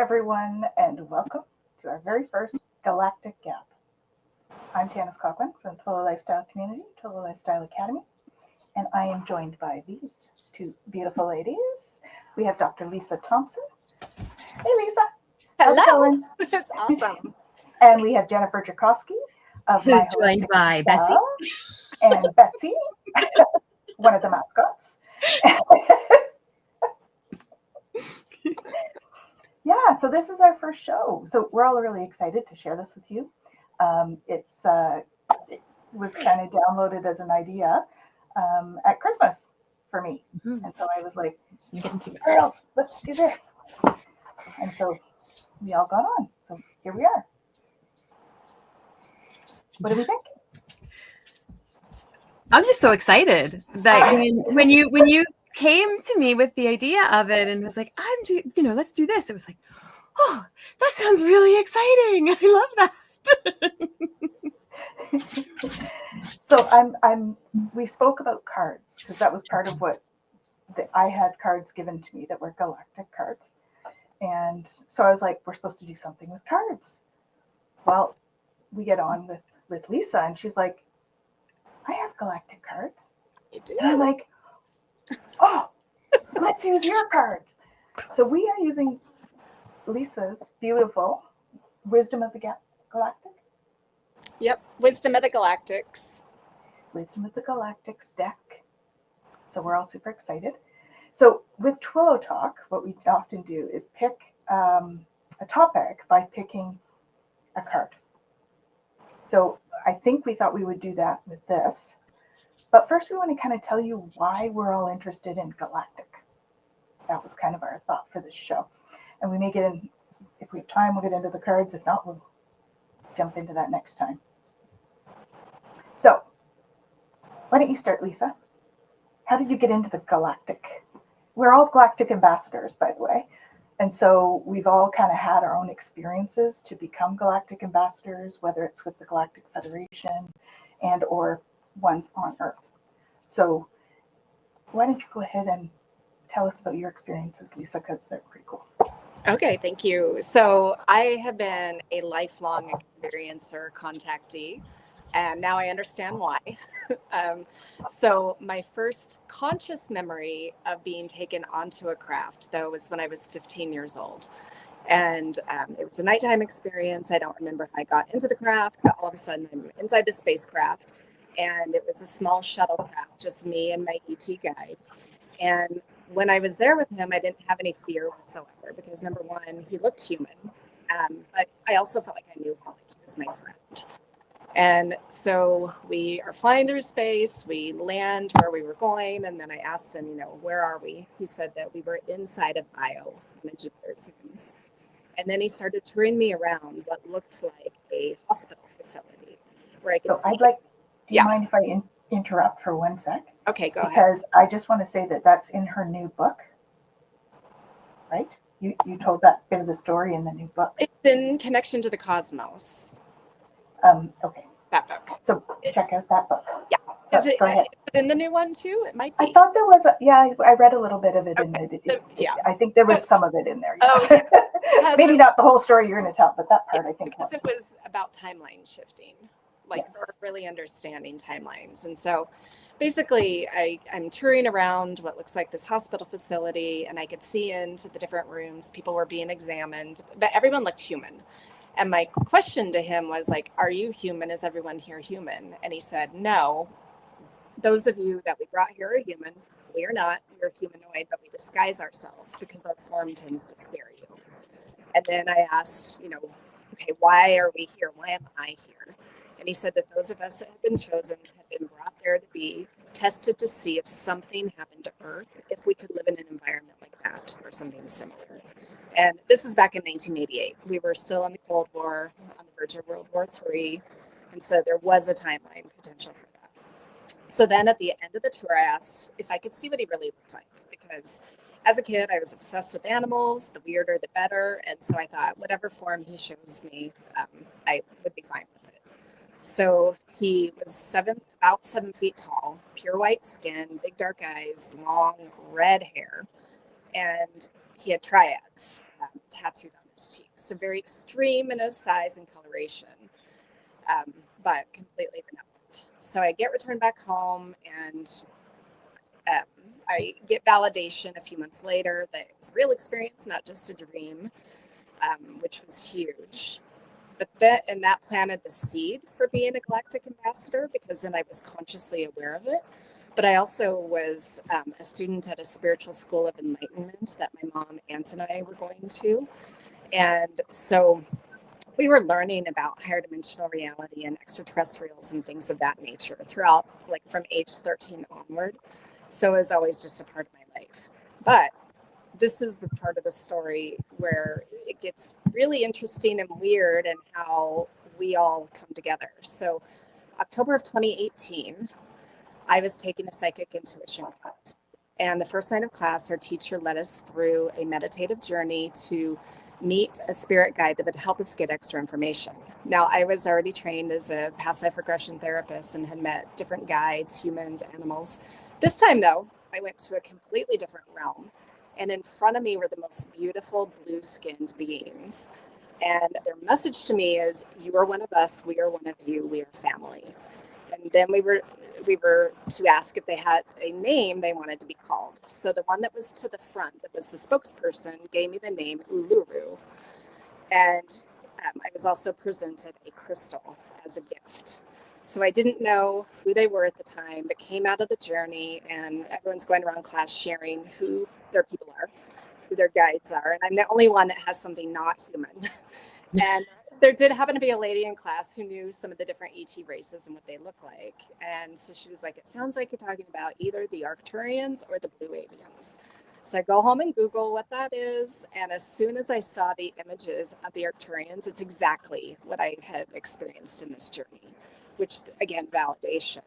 everyone, and welcome to our very first Galactic Gab. I'm Tanys Coughlan from the Total Lifestyle Community, Total Lifestyle Academy, and I am joined by these two beautiful ladies. We have Dr. Lisa Thompson. Hey, Lisa. Hello. It's awesome. And we have Jennifer Jurkofsky of Who's joined by Betsy and Betsy, one of the mascots. Yeah, so this is our first show. So we're all really excited to share this with you. It was kind of downloaded as an idea at Christmas for me. Mm-hmm. And so I was like, girls, let's do this. And so we all got on. So here we are. What do we think? I'm just so excited that when you came to me with the idea of it and was like, let's do this. It was like, oh, that sounds really exciting. I love that. So we spoke about cards because that was part of what I had cards given to me that were galactic cards. And so I was like, we're supposed to do something with cards. Well, we get on with Lisa and she's like, I have galactic cards. You do? And I'm like, oh, let's use your cards. So we are using Lisa's beautiful Wisdom of the Galactic. Yep, Wisdom of the Galactics. Wisdom of the Galactics deck. So we're all super excited. So with Twillo Talk, what we often do is pick a topic by picking a card. So I think we thought we would do that with this. But first, we want to kind of tell you why we're all interested in galactic. That was kind of our thought for this show. And we may get in, if we have time, we'll get into the cards. If not, we'll jump into that next time. So why don't you start, Lisa? How did you get into the galactic? We're all galactic ambassadors, by the way. And so we've all kind of had our own experiences to become galactic ambassadors, whether it's with the Galactic Federation and or ones on Earth. So why don't you go ahead and tell us about your experiences, Lisa, because they're pretty cool. Okay, thank you. So I have been a lifelong experiencer contactee, and now I understand why. So my first conscious memory of being taken onto a craft, though, was when I was 15 years old. And it was a nighttime experience. I don't remember how I got into the craft, but all of a sudden I'm inside the spacecraft. And it was a small shuttlecraft, just me and my ET guide. And when I was there with him, I didn't have any fear whatsoever because, number one, he looked human. But I also felt like I knew him, like he was my friend. And so we are flying through space. We land where we were going. And then I asked him, where are we? He said that we were inside of Io, one of Jupiter's moons. And then he started touring me around what looked like a hospital facility where I could see. Do you mind if I interrupt for 1 sec? Okay, go ahead. Because I just want to say that that's in her new book, right? You told that bit of the story in the new book. It's in Connection to the Cosmos. Okay. That book. So check out that book. Yeah. So, go ahead. Is it in the new one too? It might be. I thought there was I read a little bit of it in the I think there was some of it in there. Yes. Oh, maybe not the whole story you're going to tell, but that part I think because it was about timeline shifting. Like really understanding timelines. And so basically I'm touring around what looks like this hospital facility, and I could see into the different rooms. People were being examined, but everyone looked human. And my question to him was like, are you human? Is everyone here human? And he said, no, those of you that we brought here are human. We are not. We're humanoid, but we disguise ourselves because our form tends to scare you. And then I asked, okay, why are we here? Why am I here? And he said that those of us that have been chosen have been brought there to be tested to see if something happened to Earth, if we could live in an environment like that or something similar. And this is back in 1988. We were still in the Cold War, on the verge of World War III. And so there was a timeline potential for that. So then at the end of the tour, I asked if I could see what he really looked like. Because as a kid, I was obsessed with animals. The weirder, the better. And so I thought, whatever form he shows me, I would be fine with it. So he was about 7 feet tall, pure white skin, big dark eyes, long red hair, and he had triads tattooed on his orange cheeks. So very extreme in his size and coloration, but completely benevolent. So I get returned back home, and I get validation a few months later that it was a real experience, not just a dream, which was huge. But that planted the seed for being a Galactic Ambassador, because then I was consciously aware of it. But I also was a student at a spiritual school of enlightenment that my mom, Aunt, and I were going to. And so we were learning about higher dimensional reality and extraterrestrials and things of that nature throughout, like from age 13 onward. So it was always just a part of my life. But this is the part of the story where it gets really interesting and weird, and how we all come together. So October of 2018, I was taking a psychic intuition class. And the first night of class, our teacher led us through a meditative journey to meet a spirit guide that would help us get extra information. Now, I was already trained as a past life regression therapist and had met different guides, humans, animals. This time, though, I went to a completely different realm. And in front of me were the most beautiful blue-skinned beings. And their message to me is, you are one of us, we are one of you, we are family. And then we were to ask if they had a name they wanted to be called. So the one that was to the front, that was the spokesperson, gave me the name Uluru. And I was also presented a crystal as a gift. So I didn't know who they were at the time, but came out of the journey, and everyone's going around class sharing who their people are, who their guides are. And I'm the only one that has something not human. And there did happen to be a lady in class who knew some of the different ET races and what they look like. And so she was like, it sounds like you're talking about either the Arcturians or the blue aliens. So I go home and Google what that is. And as soon as I saw the images of the Arcturians, it's exactly what I had experienced in this journey, which, again, validation.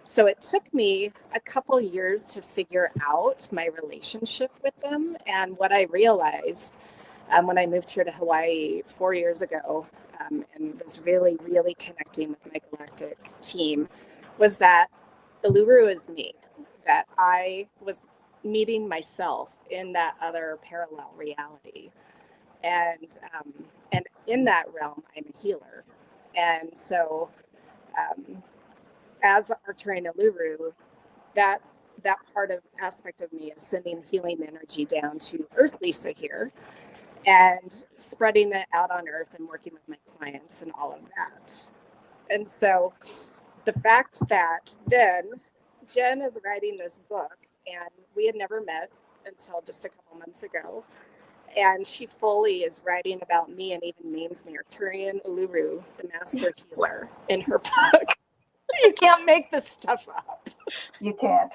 So it took me a couple years to figure out my relationship with them. And what I realized when I moved here to Hawaii 4 years ago, and was really, really connecting with my galactic team, was that Uluru is me, that I was meeting myself in that other parallel reality. And in that realm, I'm a healer. And so as Arcturian Uluru, that part of aspect of me is sending healing energy down to Earth Lisa here, and spreading it out on Earth and working with my clients and all of that. And so the fact that then Jen is writing this book, and we had never met until just a couple months ago, and she fully is writing about me and even names me Arcturian Uluru, the master healer, in her book. You can't make this stuff up. You can't.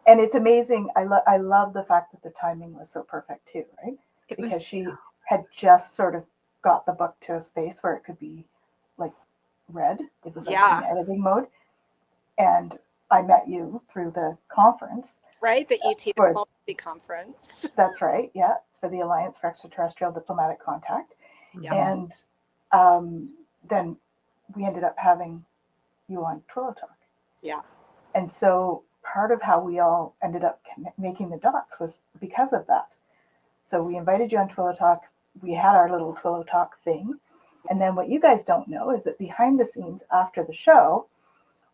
And it's amazing. I love the fact that the timing was so perfect too, right? Because she had just sort of got the book to a space where it could be like read. It was like in editing mode. And I met you through the conference. Right, the ET Diplomacy Conference. That's right, yeah, for the Alliance for Extraterrestrial Diplomatic Contact. Yeah. And then we ended up having you on Twillo Talk. Yeah. And so part of how we all ended up making the dots was because of that. So we invited you on Twillo Talk. We had our little Twillo Talk thing. And then what you guys don't know is that behind the scenes after the show,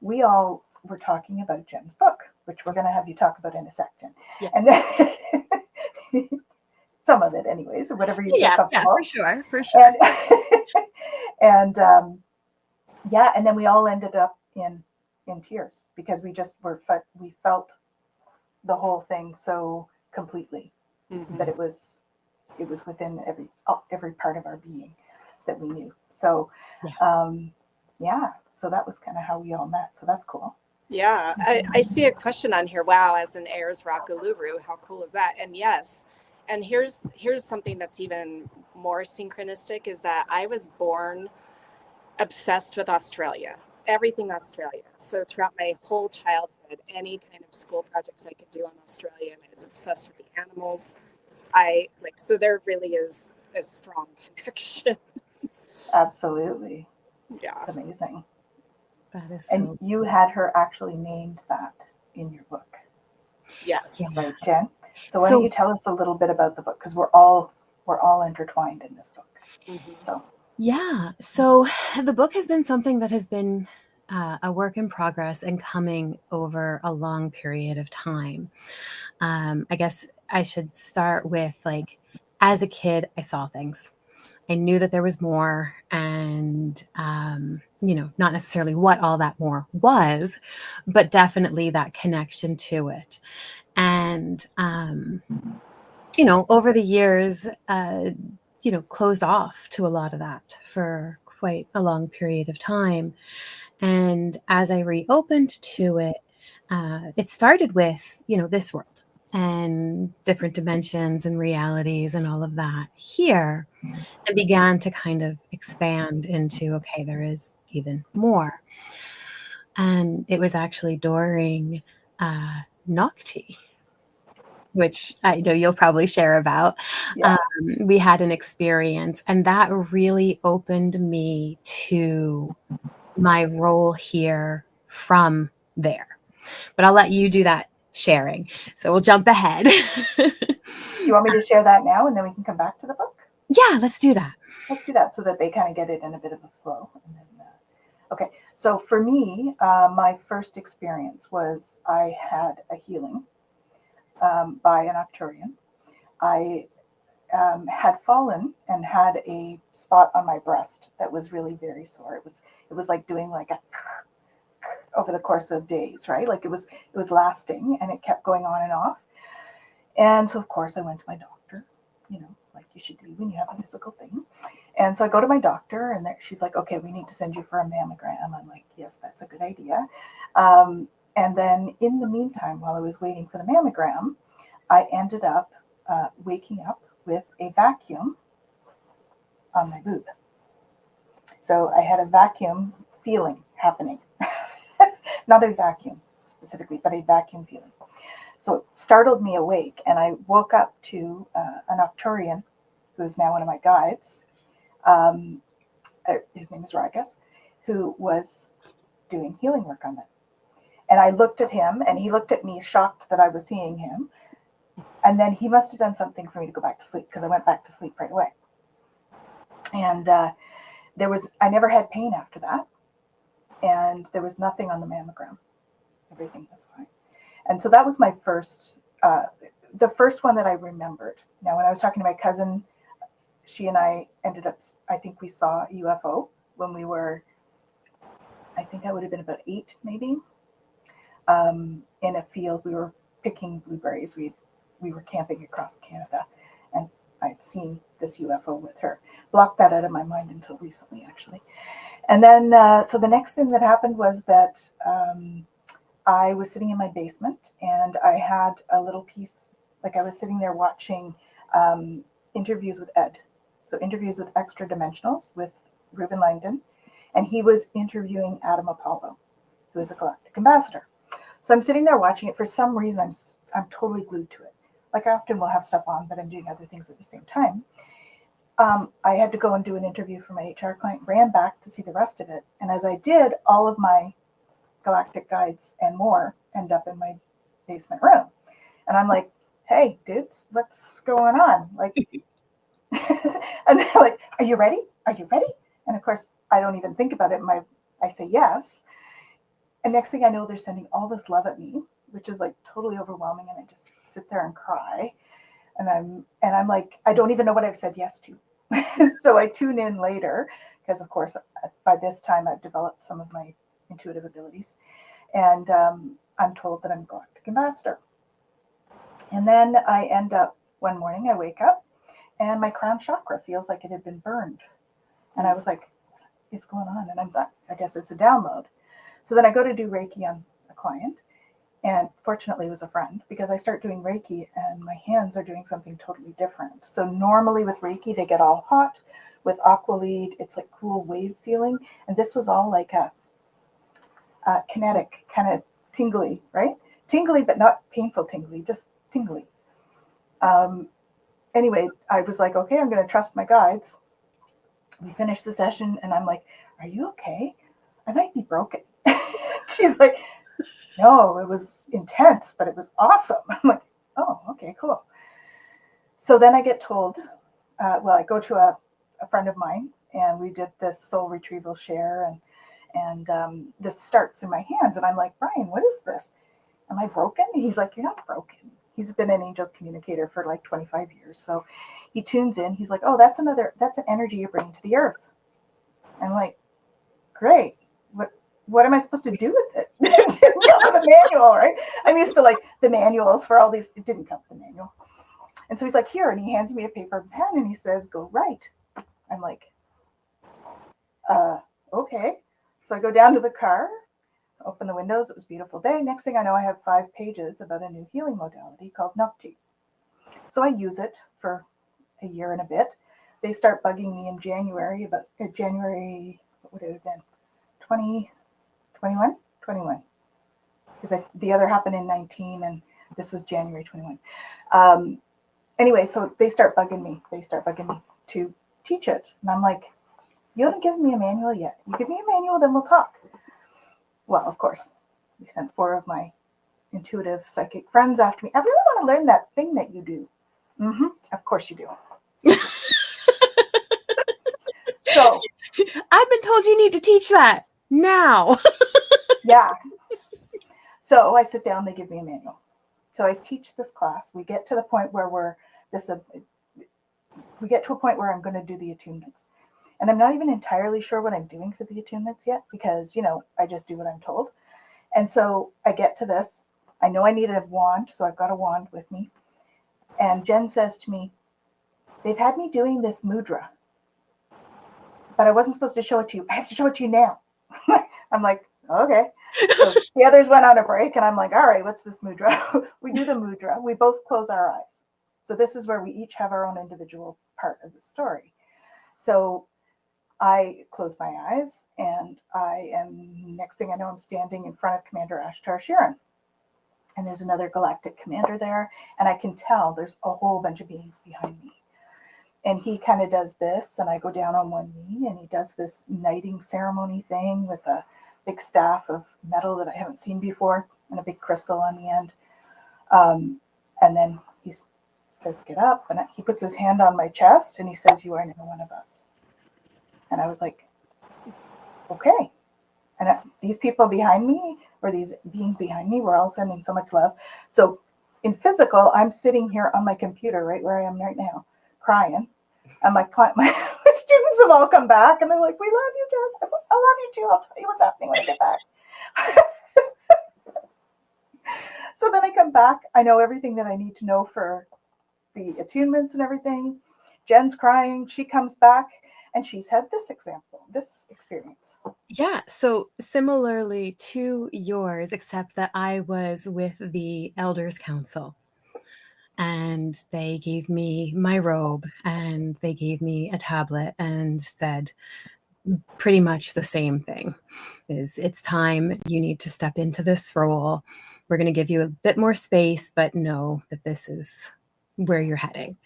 we all were talking about Jen's book, which we're going to have you talk about in a second. Yeah. And then some of it anyways, or whatever you feel comfortable. Yeah, for sure. And and then we all ended up in tears because we felt the whole thing so completely, that it was within every part of our being that we knew. So so that was kind of how we all met. So that's cool. Yeah, I see a question on here. Wow, as an Ayers Rock Uluru, how cool is that? And yes, and here's something that's even more synchronistic, is that I was born obsessed with Australia, everything Australia. So throughout my whole childhood, any kind of school projects I could do on Australia, and I was obsessed with the animals. So there really is a strong connection. Absolutely. Yeah. It's amazing. That is and you had her actually named that in your book. Yes. Right, Jen? So why don't you tell us a little bit about the book? Because we're all we're all intertwined in this book. Mm-hmm. So yeah. So the book has been something that has been a work in progress and coming over a long period of time. I guess I should start with, like, as a kid, I saw things. I knew that there was more, and, not necessarily what all that more was, but definitely that connection to it. And, over the years, closed off to a lot of that for quite a long period of time. And as I reopened to it, it started with, this world and different dimensions and realities and all of that here, and began to kind of expand into, okay, there is even more. And it was actually during Nocti, which I know you'll probably share about. yeah. We had an experience, and that really opened me to my role here from there. But I'll let you do that sharing. So we'll jump ahead. Do you want me to share that now, and then we can come back to the book? Yeah, let's do that. Let's do that so that they kind of get it in a bit of a flow. And then, okay, so for me, my first experience was I had a healing by an Arcturian. I had fallen and had a spot on my breast that was really very sore. It was like doing like a over the course of days, right? Like it was lasting, and it kept going on and off. And so of course I went to my doctor, like you should do when you have a physical thing. And so I go to my doctor, and she's like, okay, we need to send you for a mammogram. I'm like, yes, that's a good idea. And then in the meantime, while I was waiting for the mammogram, I ended up waking up with a vacuum on my boob. So I had a vacuum feeling happening. Not a vacuum specifically, but a vacuum feeling. So it startled me awake, and I woke up to an Arcturian, who is now one of my guides. His name is Ragas, who was doing healing work on that. And I looked at him, and he looked at me, shocked that I was seeing him. And then he must have done something for me to go back to sleep, because I went back to sleep right away. And I never had pain after that. And there was nothing on the mammogram. Everything was fine. And so that was my first, the first one that I remembered. Now, when I was talking to my cousin, she and I ended up, I think we saw a UFO when we were, I think I would have been about 8, maybe, in a field. We were picking blueberries. We were camping across Canada, and I'd seen this UFO with her. Blocked that out of my mind until recently, actually. And then, so the next thing that happened was that I was sitting in my basement, and I had a little piece, like I was sitting there watching interviews with Ed. So interviews with extra dimensionals with Ruben Langdon, and he was interviewing Adam Apollo, who is a Galactic Ambassador. So I'm sitting there watching it. For some reason, I'm totally glued to it. Like I often will have stuff on, but I'm doing other things at the same time. I had to go and do an interview for my HR client, ran back to see the rest of it. And as I did, all of my galactic guides and more end up in my basement room. And I'm like, hey, dudes, what's going on? Like, and they're like, are you ready? Are you ready? And of course, I don't even think about it. I say yes. And next thing I know, they're sending all this love at me, which is like totally overwhelming. And I just sit there and cry. And I'm like, I don't even know what I've said yes to. So I tune in later, because of course, by this time I've developed some of my intuitive abilities. And I'm told that I'm a Galactic Ambassador. And then I end up, one morning I wake up, and my crown chakra feels like it had been burned. And I was like, what's going on? And I'm like, I guess it's a download. So then I go to do Reiki on a client. And fortunately, it was a friend, because I start doing Reiki and my hands are doing something totally different. So normally with Reiki, they get all hot. With Aqua Lead, it's like cool wave feeling. And this was all like a kinetic, kind of tingly, right? Tingly, but not painful tingly, just tingly. Anyway, I was like, okay, I'm going to trust my guides. We finished the session, and I'm like, are you okay? I might be broken. She's like, no, it was intense, but it was awesome. I'm like, oh, okay, cool. So then I get told I go to a friend of mine, and we did this soul retrieval share, and this starts in my hands, and I'm like, Brian, what is this? Am I broken? And he's like, you're not broken. He's been an angel communicator for like 25 years. So he tunes in. He's like, oh, that's an energy you're bringing to the earth. I'm like, great. What am I supposed to do with it? It didn't come with a manual, right? I'm used to like the manuals for all these. It didn't come with a manual. And so he's like, here, and he hands me a paper and pen, and he says, go write. I'm like, okay. So I go down to the car, open the windows. It was a beautiful day. Next thing I know, I have 5 pages about a new healing modality called Nocti. So I use it for a year and a bit. They start bugging me in January, what would it have been? 21? 21. Because the other happened in 19, and this was January 21. Anyway, so they start bugging me. To teach it. And I'm like, you haven't given me a manual yet. You give me a manual, then we'll talk. Well, of course, we sent 4 of my intuitive psychic friends after me. I really want to learn that thing that you do. Mm-hmm. Of course you do. So I've been told you need to teach that now. yeah. So I sit down, they give me a manual. So I teach this class. We get to the point where I'm going to do the attunements. And I'm not even entirely sure what I'm doing for the attunements yet, because, I just do what I'm told. And so I get to this. I know I need a wand, so I've got a wand with me. And Jen says to me, they've had me doing this mudra, but I wasn't supposed to show it to you. I have to show it to you now. I'm like, okay. So the others went on a break, and I'm like, all right, what's this mudra? We do the mudra. We both close our eyes. So this is where we each have our own individual part of the story. So I close my eyes, and next thing I know, I'm standing in front of Commander Ashtar Sheeran. And there's another galactic commander there, and I can tell there's a whole bunch of beings behind me. And he kind of does this, and I go down on one knee, and he does this knighting ceremony thing with a big staff of metal that I haven't seen before, and a big crystal on the end. And then he says, get up, and he puts his hand on my chest, and he says, you are now one of us. And I was like, okay. And these people behind me, or these beings behind me, were all sending so much love. So in physical, I'm sitting here on my computer, right where I am right now, crying. And my students have all come back, and they're like, we love you, Jess. I love you too. I'll tell you what's happening when I get back. So then I come back. I know everything that I need to know for the attunements and everything. Jen's crying. She comes back, and she's had this experience. Yeah, so similarly to yours, except that I was with the Elders Council, and they gave me my robe, and they gave me a tablet and said pretty much the same thing. It's time, you need to step into this role. We're going to give you a bit more space, but know that this is where you're heading.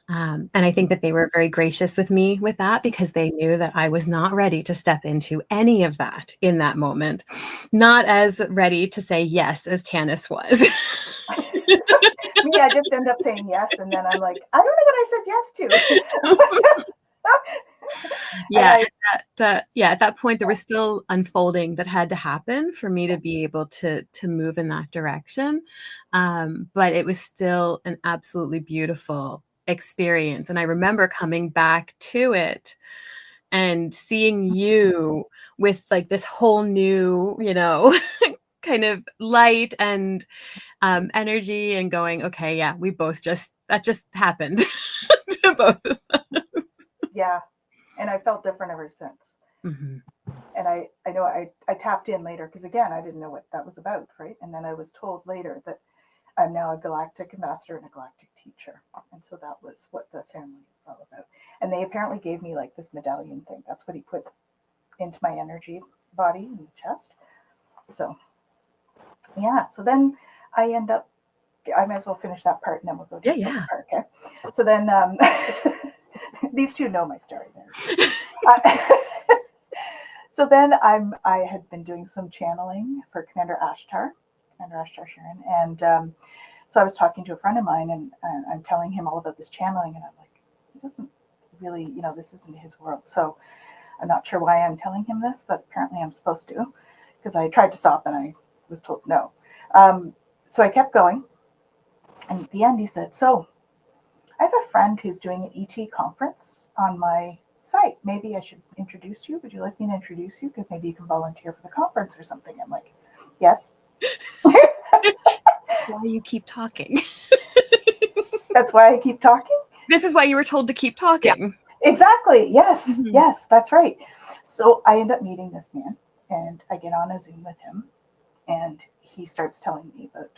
And I think that they were very gracious with me with that, because they knew that I was not ready to step into any of that in that moment. Not as ready to say yes as Tanys was. Me, I just end up saying yes, and then I'm like, I don't know what I said yes to. Yeah, at that point, there was still unfolding that had to happen for me to be able to move in that direction. But it was still an absolutely beautiful experience. And I remember coming back to it and seeing you with like this whole new, kind of light and energy, and going, okay, yeah, that just happened to both of us. Yeah. And I felt different ever since. Mm-hmm. And I know I tapped in later, because again, I didn't know what that was about, right? And then I was told later that I'm now a Galactic Ambassador and a Galactic Teacher. And so that was what the ceremony was all about. And they apparently gave me like this medallion thing. That's what he put into my energy body in the chest. So yeah, so then I end up, I might as well finish that part, and then we'll go to the next part, okay? So then these two know my story there. So then I had been doing some channeling for Commander Ashtar Sheeran, and so I was talking to a friend of mine, and I'm telling him all about this channeling, and I'm like, he doesn't really, this isn't his world. So I'm not sure why I'm telling him this, but apparently I'm supposed to, because I tried to stop and I was told no. So I kept going. And at the end, he said, so I have a friend who's doing an ET conference on my site. Maybe I should introduce you. Would you like me to introduce you? Because maybe you can volunteer for the conference or something. I'm like, yes. That's why you keep talking. That's why I keep talking? This is why you were told to keep talking. Yeah. Exactly. Yes. Mm-hmm. Yes, that's right. So I end up meeting this man, and I get on a Zoom with him, and he starts telling me about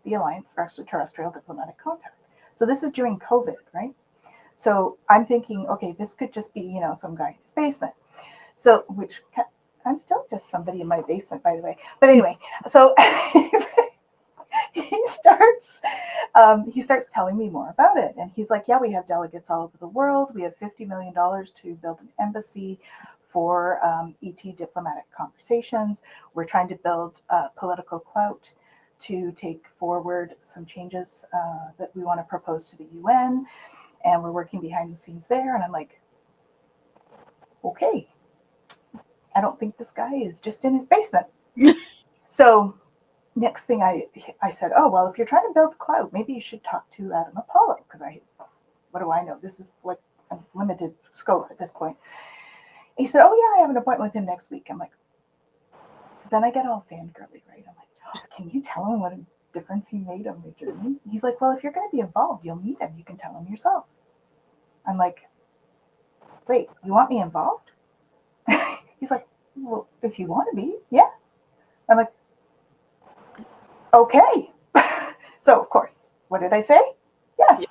the Alliance for Extraterrestrial Diplomatic Contact. So this is during COVID, right? So I'm thinking, okay, this could just be, some guy in his basement. So, which I'm still just somebody in my basement, by the way. But anyway, so he starts telling me more about it. And he's like, yeah, we have delegates all over the world. We have $50 million to build an embassy for ET diplomatic conversations. We're trying to build political clout to take forward some changes that we want to propose to the UN. And we're working behind the scenes there. And I'm like, okay, I don't think this guy is just in his basement. So next thing I said, oh, well, if you're trying to build clout, maybe you should talk to Adam Apollo, because what do I know? This is like a limited scope at this point. He said, oh, yeah, I have an appointment with him next week. I'm like, so then I get all fangirly, right? I'm like, oh, can you tell him what a difference he made on my journey? He's like, well, if you're going to be involved, you'll meet him. You can tell him yourself. I'm like, wait, you want me involved? He's like, well, if you want to be, yeah. I'm like, okay. So, of course, what did I say? Yes.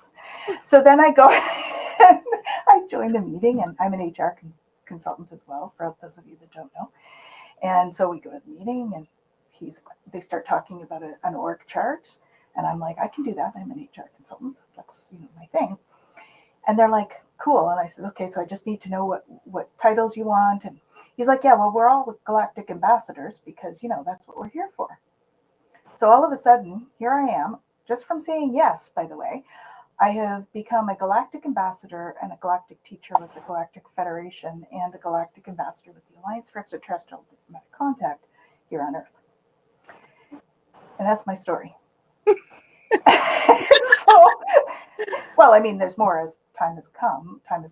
Yeah. So then I go and I join the meeting, and I'm an HR consultant as well, for those of you that don't know. And so we go to the meeting, and they start talking about an org chart, and I'm like, I can do that. I'm an HR consultant. That's my thing. And they're like, cool. And I said, okay, so I just need to know what titles you want. And he's like, yeah, well, we're all Galactic Ambassadors because, that's what we're here for. So all of a sudden, here I am, just from saying yes, by the way, I have become a Galactic Ambassador and a Galactic Teacher with the Galactic Federation and a Galactic Ambassador with the Alliance for Extraterrestrial Diplomatic Contact here on Earth. And that's my story. So, well, I mean, there's more as time has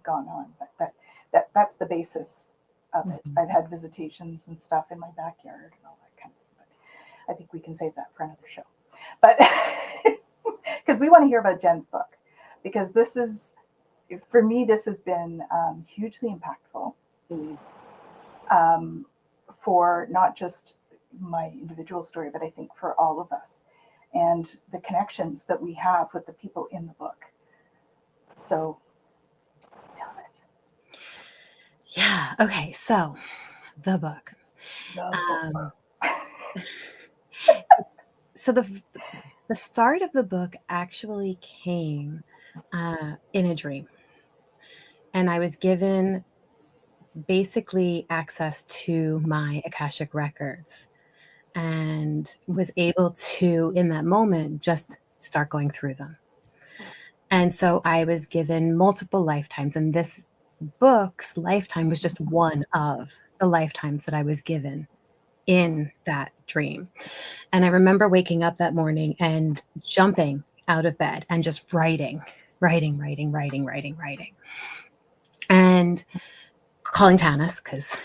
gone on, but that's the basis of it. I've had visitations and stuff in my backyard and all that kind of thing, but I think we can save that for another show. But because we want to hear about Jen's book, because for me, this has been hugely impactful for not just my individual story, but I think for all of us, and the connections that we have with the people in the book. So tell us. Yeah. Okay. So the book. So the start of the book actually came in a dream. And I was given basically access to my Akashic records and was able to, in that moment, just start going through them. And so I was given multiple lifetimes, and this book's lifetime was just one of the lifetimes that I was given in that dream. And I remember waking up that morning and jumping out of bed and just writing, and calling Tanys, because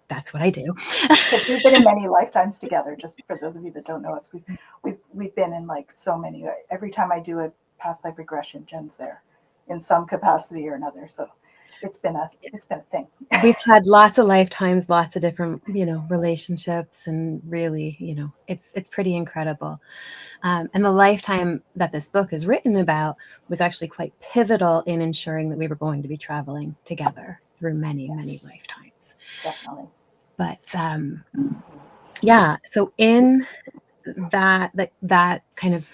that's what I do. Because we've been in many lifetimes together. Just for those of you that don't know us, we've been in like so many. Every time I do a past life regression, Jen's there in some capacity or another. So it's been a thing. We've had lots of lifetimes, lots of different relationships, and really it's pretty incredible. And the lifetime that this book is written about was actually quite pivotal in ensuring that we were going to be traveling together through many lifetimes. Definitely. But so in that kind of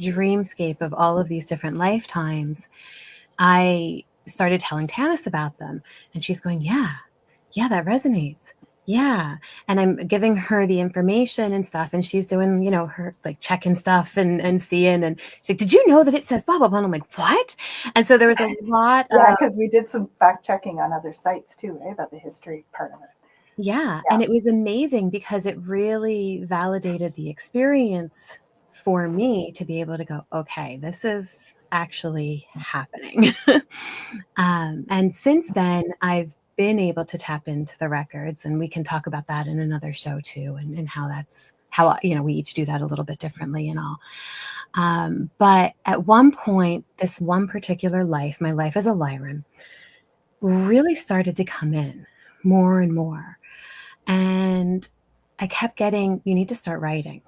dreamscape of all of these different lifetimes, I started telling Tanys about them, and she's going, yeah, that resonates. Yeah. And I'm giving her the information and stuff. And she's doing, her like checking stuff and seeing. And she's like, did you know that it says blah, blah, blah? And I'm like, what? And so there was a lot Yeah, of, because we did some fact checking on other sites too, about the history part of it. yeah. And it was amazing because it really validated the experience for me to be able to go, okay, this is actually happening. And since then, I've been able to tap into the records, and we can talk about that in another show too, and how that's how, we each do that a little bit differently and all. But at one point, this one particular life, my life as a Lyran, really started to come in more and more. And I kept getting, you need to start writing.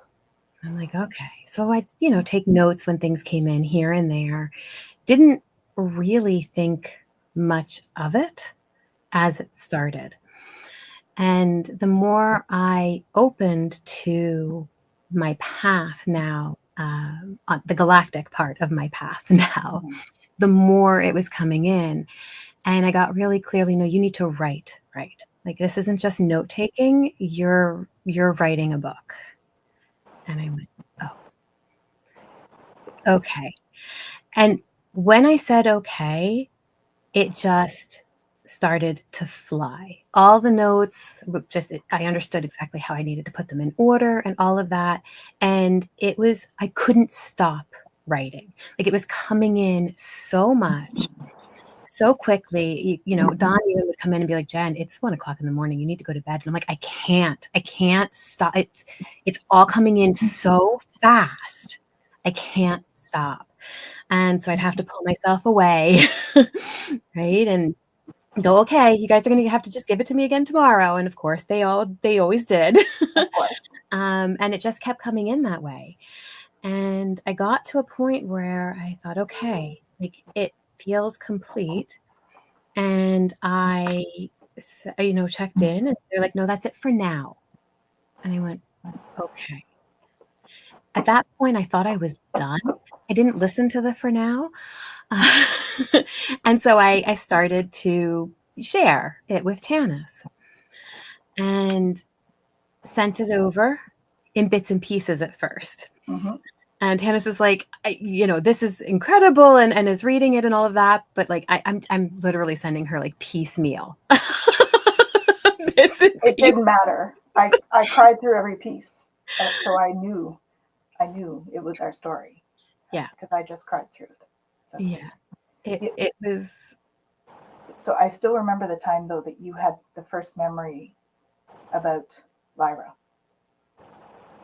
I'm like, okay. So I, take notes when things came in here and there. Didn't really think much of it as it started. And the more I opened to my path now, the galactic part of my path now, the more it was coming in. And I got really clearly, no, you need to write. Like, this isn't just note taking, you're writing a book. And I went, oh, okay. And when I said okay, it just started to fly. All the notes, I understood exactly how I needed to put them in order and all of that. And I couldn't stop writing. Like, it was coming in so much, so quickly. Don even would come in and be like, Jen, it's 1:00 in the morning. You need to go to bed. And I'm like, I can't stop. It's all coming in so fast. I can't stop. And so I'd have to pull myself away, right? And go, okay, you guys are going to have to just give it to me again tomorrow. And of course, they always did. Of course. And it just kept coming in that way. And I got to a point where I thought, okay, like, it feels complete. And I, checked in, and they're like, no, that's it for now. And I went, okay. At that point, I thought I was done. I didn't listen to the for now. And so I started to share it with Tanys and sent it over in bits and pieces at first. Mm-hmm. And Tanys is like, this is incredible, and is reading it and all of that. But like, I'm literally sending her like piecemeal. It didn't matter. I cried through every piece. So I knew it was our story. Yeah. Because I just cried through it. So yeah. It was. So I still remember the time though that you had the first memory about Lyra.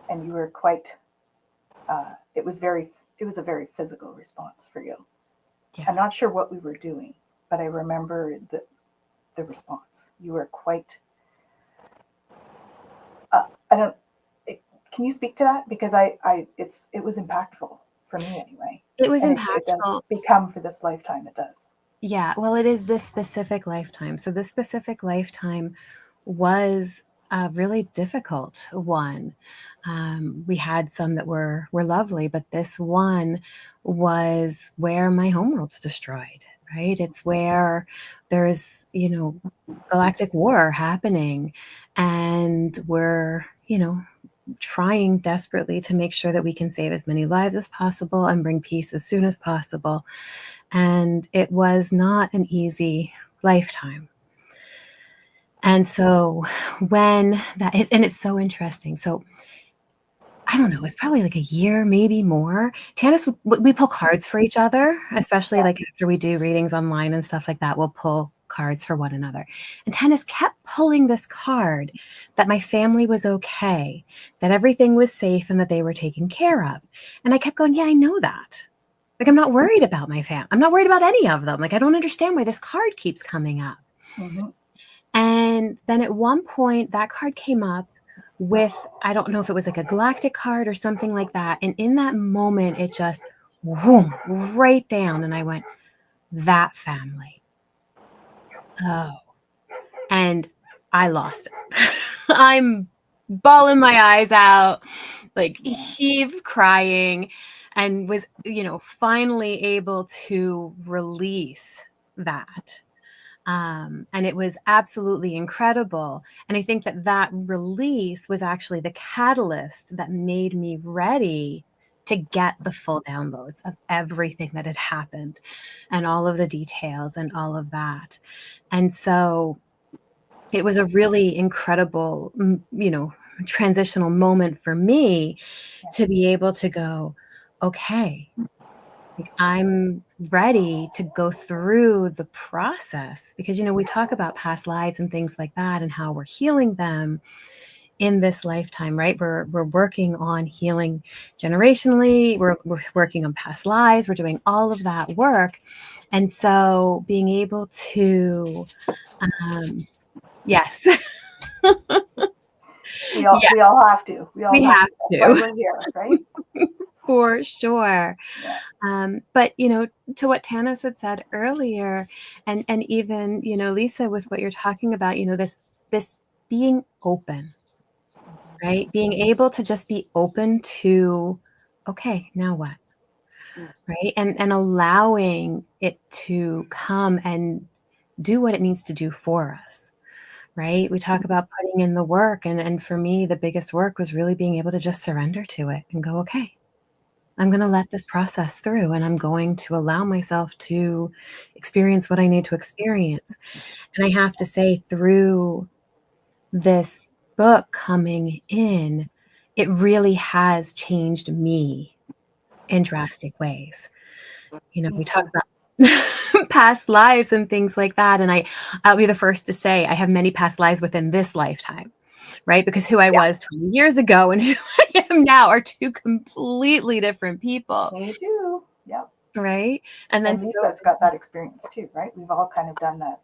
And you were quite, it was a very physical response for you. Yeah. I'm not sure what we were doing, but I remember the response. You were quite, can you speak to that? Because it was impactful for me anyway. It was impactful. It does become for this lifetime, it does. Yeah, well, it is this specific lifetime. So this specific lifetime was a really difficult one. We had some that were lovely, but this one was where my homeworld's destroyed, right? It's where there's, galactic war happening, and we're, trying desperately to make sure that we can save as many lives as possible and bring peace as soon as possible. And it was not an easy lifetime. And so when and it's so interesting. So I don't know, it's probably like a year, maybe more. Tanys, we pull cards for each other, especially like after we do readings online and stuff like that, we'll pull cards for one another. And Tanys kept pulling this card that my family was okay, that everything was safe, and that they were taken care of. And I kept going, yeah, I know that. Like, I'm not worried about my family. I'm not worried about any of them. Like, I don't understand why this card keeps coming up. Mm-hmm. And then at one point, that card came up with, I don't know if it was like a galactic card or something like that. And in that moment, it just, whoom, right down. And I went, that family. Oh. And I lost it. I'm bawling my eyes out, like heave crying, and was, finally able to release that. And it was absolutely incredible. And I think that that release was actually the catalyst that made me ready to get the full downloads of everything that had happened and all of the details and all of that. And so it was a really incredible, transitional moment for me to be able to go, okay, like I'm ready to go through the process because, we talk about past lives and things like that and how we're healing them in this lifetime, right? We're working on healing generationally. We're working on past lives. We're doing all of that work. And so being able to, yes. We all have to. We have to. That's why we're here, right? For sure. Yeah. But, to what Tanys had said earlier, and even, Lisa, with what you're talking about, this being open, right? Being able to just be open to, okay, now what? Right. And allowing it to come and do what it needs to do for us. Right. We talk about putting in the work. And for me, the biggest work was really being able to just surrender to it and go, okay, I'm going to let this process through and I'm going to allow myself to experience what I need to experience. And I have to say, through this book coming in, it really has changed me in drastic ways. We talk about past lives and things like that. And I'll be the first to say I have many past lives within this lifetime. Right? Because who I was 20 years ago and who I am now are two completely different people. They do. Yep. Right. And then Lisa's got that experience too, right? We've all kind of done that,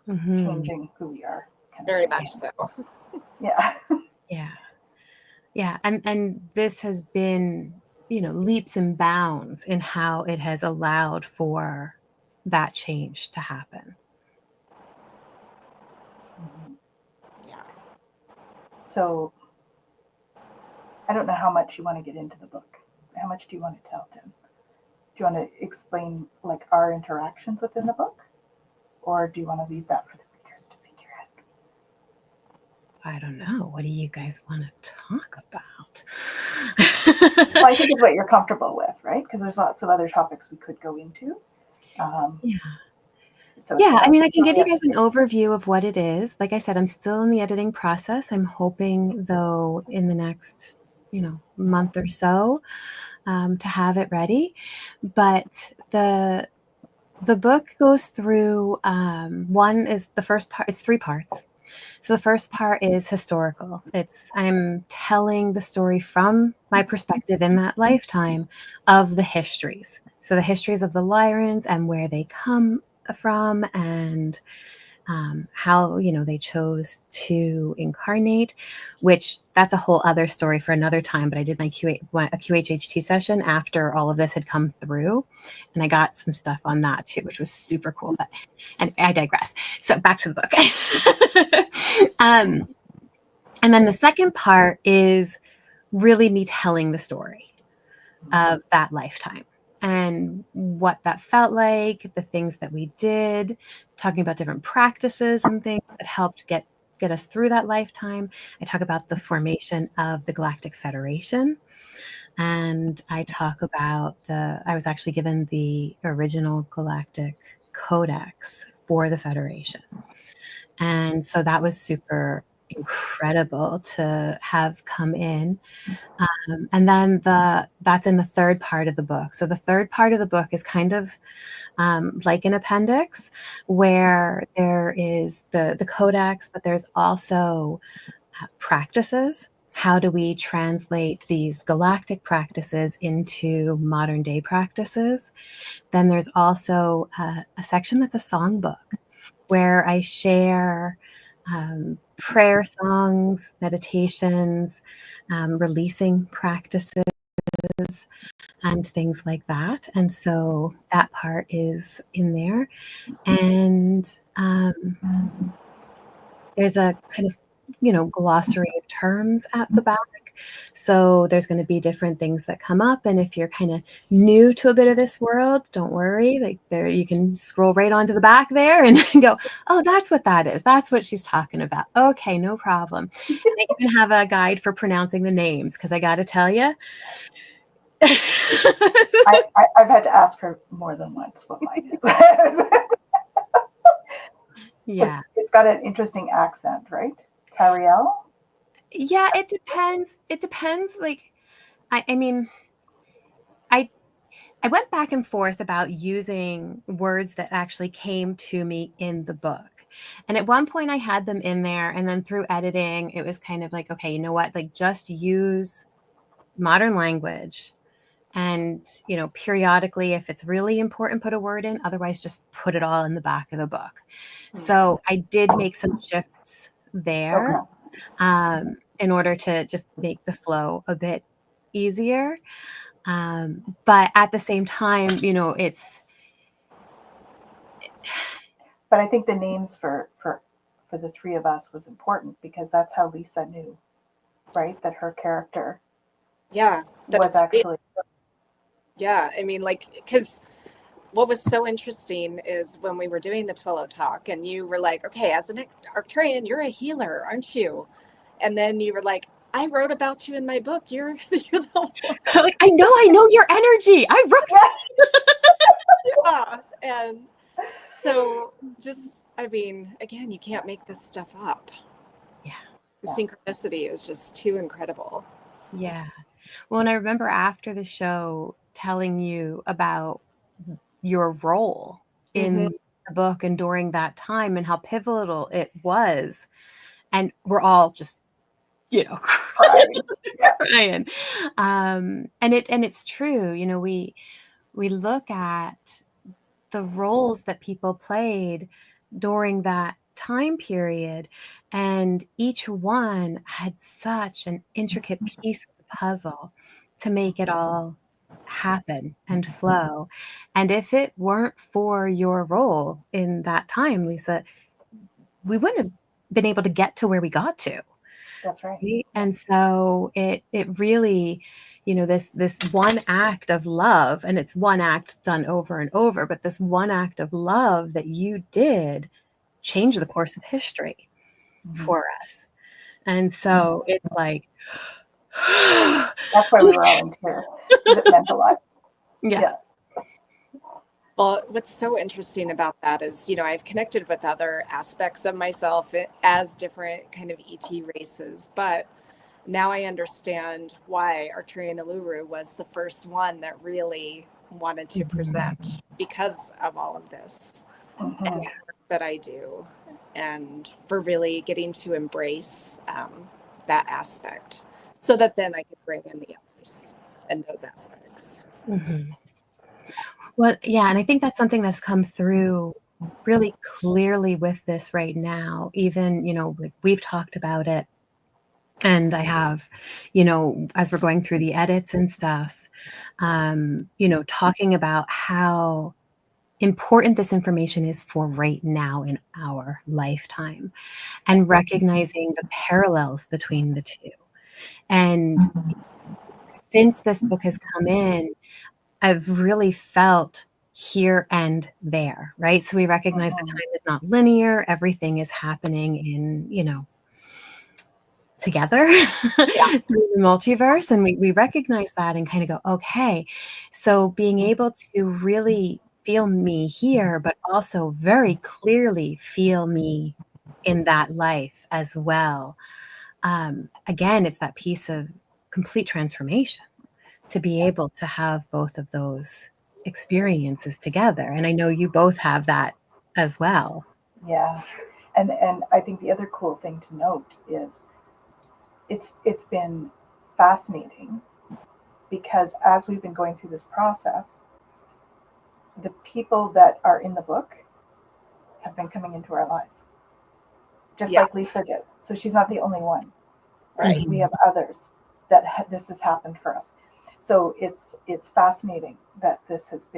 changing who we are. Very much so. Yeah. Yeah. Yeah. And this has been, leaps and bounds in how it has allowed for that change to happen. So I don't know how much you want to get into the book. How much do you want to tell, Tim? Do you want to explain like our interactions within the book? Or do you want to leave that for the readers to figure out? I don't know. What do you guys want to talk about? Well, I think it's what you're comfortable with, right? Because there's lots of other topics we could go into. I mean, I can give you guys an overview of what it is. Like I said, I'm still in the editing process. I'm hoping, though, in the next, month or so, to have it ready. But the book goes through, one is the first part. It's 3 parts. So the first part is historical. I'm telling the story from my perspective in that lifetime of the histories. So the histories of the Lyrans and where they come from and how, they chose to incarnate, which that's a whole other story for another time. But I did my a QHHT session after all of this had come through. And I got some stuff on that too, which was super cool. And I digress. So back to the book. And then the second part is really me telling the story of that lifetime and what that felt like, the things that we did, talking about different practices and things that helped get us through that lifetime. I talk about the formation of the Galactic Federation. And I talk about I was actually given the original Galactic Codex for the Federation. And so that was super incredible to have come in. And then that's in the third part of the book. So the third part of the book is kind of like an appendix where there is the codex, but there's also practices. How do we translate these galactic practices into modern day practices? Then there's also a section that's a songbook where I share prayer songs, meditations, releasing practices, and things like that. And so that part is in there. And there's a kind of, glossary of terms at the back So there's going to be different things that come up. And if you're kind of new to a bit of this world, don't worry. Like there, you can scroll right onto the back there and go, oh, that's what that is. That's what she's talking about. Okay, no problem. And I even have a guide for pronouncing the names, because I got to tell you. I've had to ask her more than once what mine is. Yeah. It's got an interesting accent, right? Tariel? Yeah, it depends. It depends. Like, I mean, I went back and forth about using words that actually came to me in the book. And at one point I had them in there, and then through editing, it was kind of like, okay, you know what? Like, just use modern language. And, you know, periodically, if it's really important, put a word in. Otherwise, just put it all in the back of the book. So I did make some shifts there. Okay. In order to just make the flow a bit easier. But at the same time, you know, it's. But I think the names for the three of us was important, because that's how Lisa knew, right? That her character was actually. Yeah, I mean, like, because what was so interesting is when we were doing the Twilio talk, and you were like, okay, as an Arcturian, you're a healer, aren't you? And then you were like, I wrote about you in my book. You're the one. Like, I know your energy. I wrote it. Yeah. And so just, I mean, again, you can't make this stuff up. Yeah. The synchronicity is just too incredible. Yeah. Well, and I remember after the show telling you about your role in the book and during that time, and how pivotal it was. And we're all just, you know, crying. And it's true. You know, we look at the roles that people played during that time period, and each one had such an intricate piece of the puzzle to make it all happen and flow. And if it weren't for your role in that time, Lisa, we wouldn't have been able to get to where we got to. That's right. And so it really, you know, this one act of love, and it's one act done over and over, but this one act of love that you did changed the course of history for us. And so it's like, that's why we were all in tears, because it meant a lot. Yeah. Well, what's so interesting about that is, you know, I've connected with other aspects of myself as different kind of ET races, but now I understand why Arcturian Uluru was the first one that really wanted to present, because of all of this and the work that I do, and for really getting to embrace that aspect, so that then I could bring in the others and those aspects. Well, yeah, and I think that's something that's come through really clearly with this right now. Even, you know, like we've talked about it, and I have, you know, as we're going through the edits and stuff, you know, talking about how important this information is for right now in our lifetime, and recognizing the parallels between the two. And since this book has come in, I've really felt here and there, right? So we recognize that time is not linear. Everything is happening in, you know, together through the multiverse. And we recognize that and kind of go, okay, so being able to really feel me here, but also very clearly feel me in that life as well. Again, it's that piece of complete transformation to be able to have both of those experiences together. And I know you both have that as well. Yeah. And I think the other cool thing to note is it's been fascinating, because as we've been going through this process, the people that are in the book have been coming into our lives, just like Lisa did. So she's not the only one, right? We have others that this has happened for us. So it's fascinating that this has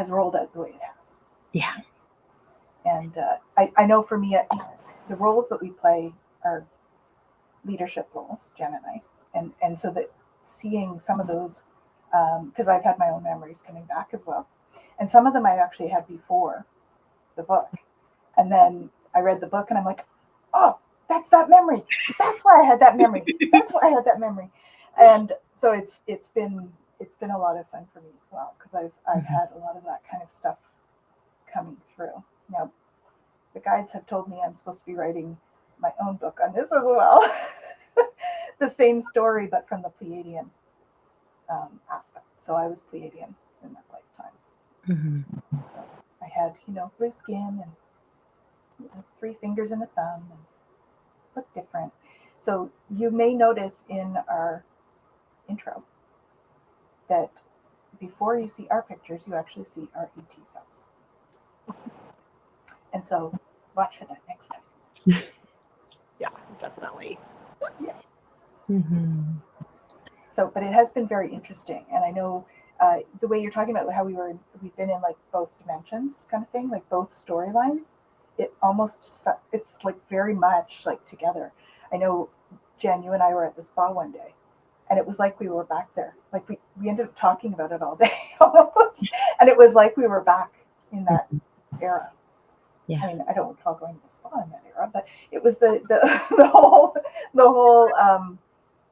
rolled out the way it has. Yeah. And I know for me, the roles that we play are leadership roles, Jen and I, and so that seeing some of those, because I've had my own memories coming back as well, and some of them I actually had before the book, and then I read the book and I'm like, oh, that's that memory. That's why I had that memory. That's why I had that memory, and so it's been a lot of fun for me as well, because I've had a lot of that kind of stuff coming through. Now, the guides have told me I'm supposed to be writing my own book on this as well. The same story, but from the Pleiadian aspect. So I was Pleiadian in that lifetime. Mm-hmm. So I had, blue skin and 3 fingers and a thumb and looked different. So you may notice in our intro that before you see our pictures, you actually see our ET cells. And so watch for that next time. Yeah, definitely. Yeah. Mm-hmm. So, but it has been very interesting. And I know the way you're talking about how we've been in like both dimensions kind of thing, like both storylines, it's like very much like together. I know, Jen, you and I were at the spa one day, and it was like we were back there. Like we ended up talking about it all day almost. And it was like we were back in that era. Yeah. I mean, I don't recall going to the spa in that era, but it was the whole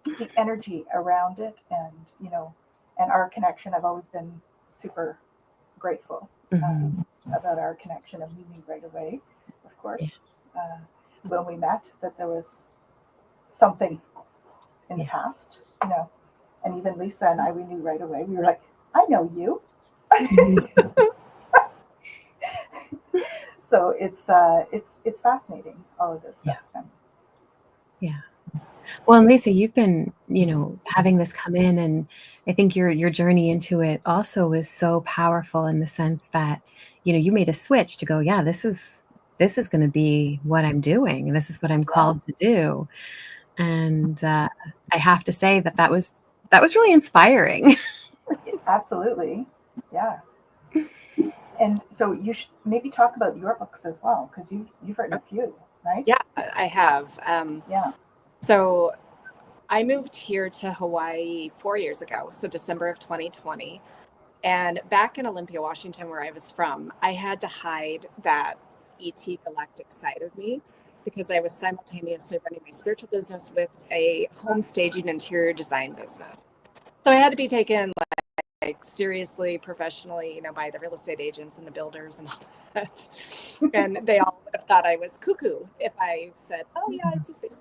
the energy around it, and and our connection. I've always been super grateful about our connection of meeting right away. Of course, when we met, that there was something in the past, and even Lisa and I, we knew right away. We were like, I know you. So it's fascinating, all of this stuff. Yeah. Well, and Lisa, you've been, having this come in, and I think your journey into it also is so powerful in the sense that, you made a switch to go, yeah, this is going to be what I'm doing. This is what I'm called to do. And I have to say that was really inspiring. Absolutely. Yeah. And so you should maybe talk about your books as well, because you've written a few, right? Yeah, I have. Yeah. So I moved here to Hawaii 4 years ago, so December of 2020. And back in Olympia, Washington, where I was from, I had to hide that ET galactic side of me because I was simultaneously running my spiritual business with a home staging interior design business. So I had to be taken like seriously, professionally, by the real estate agents and the builders and all that. And they all would have thought I was cuckoo if I said, oh yeah, I see space.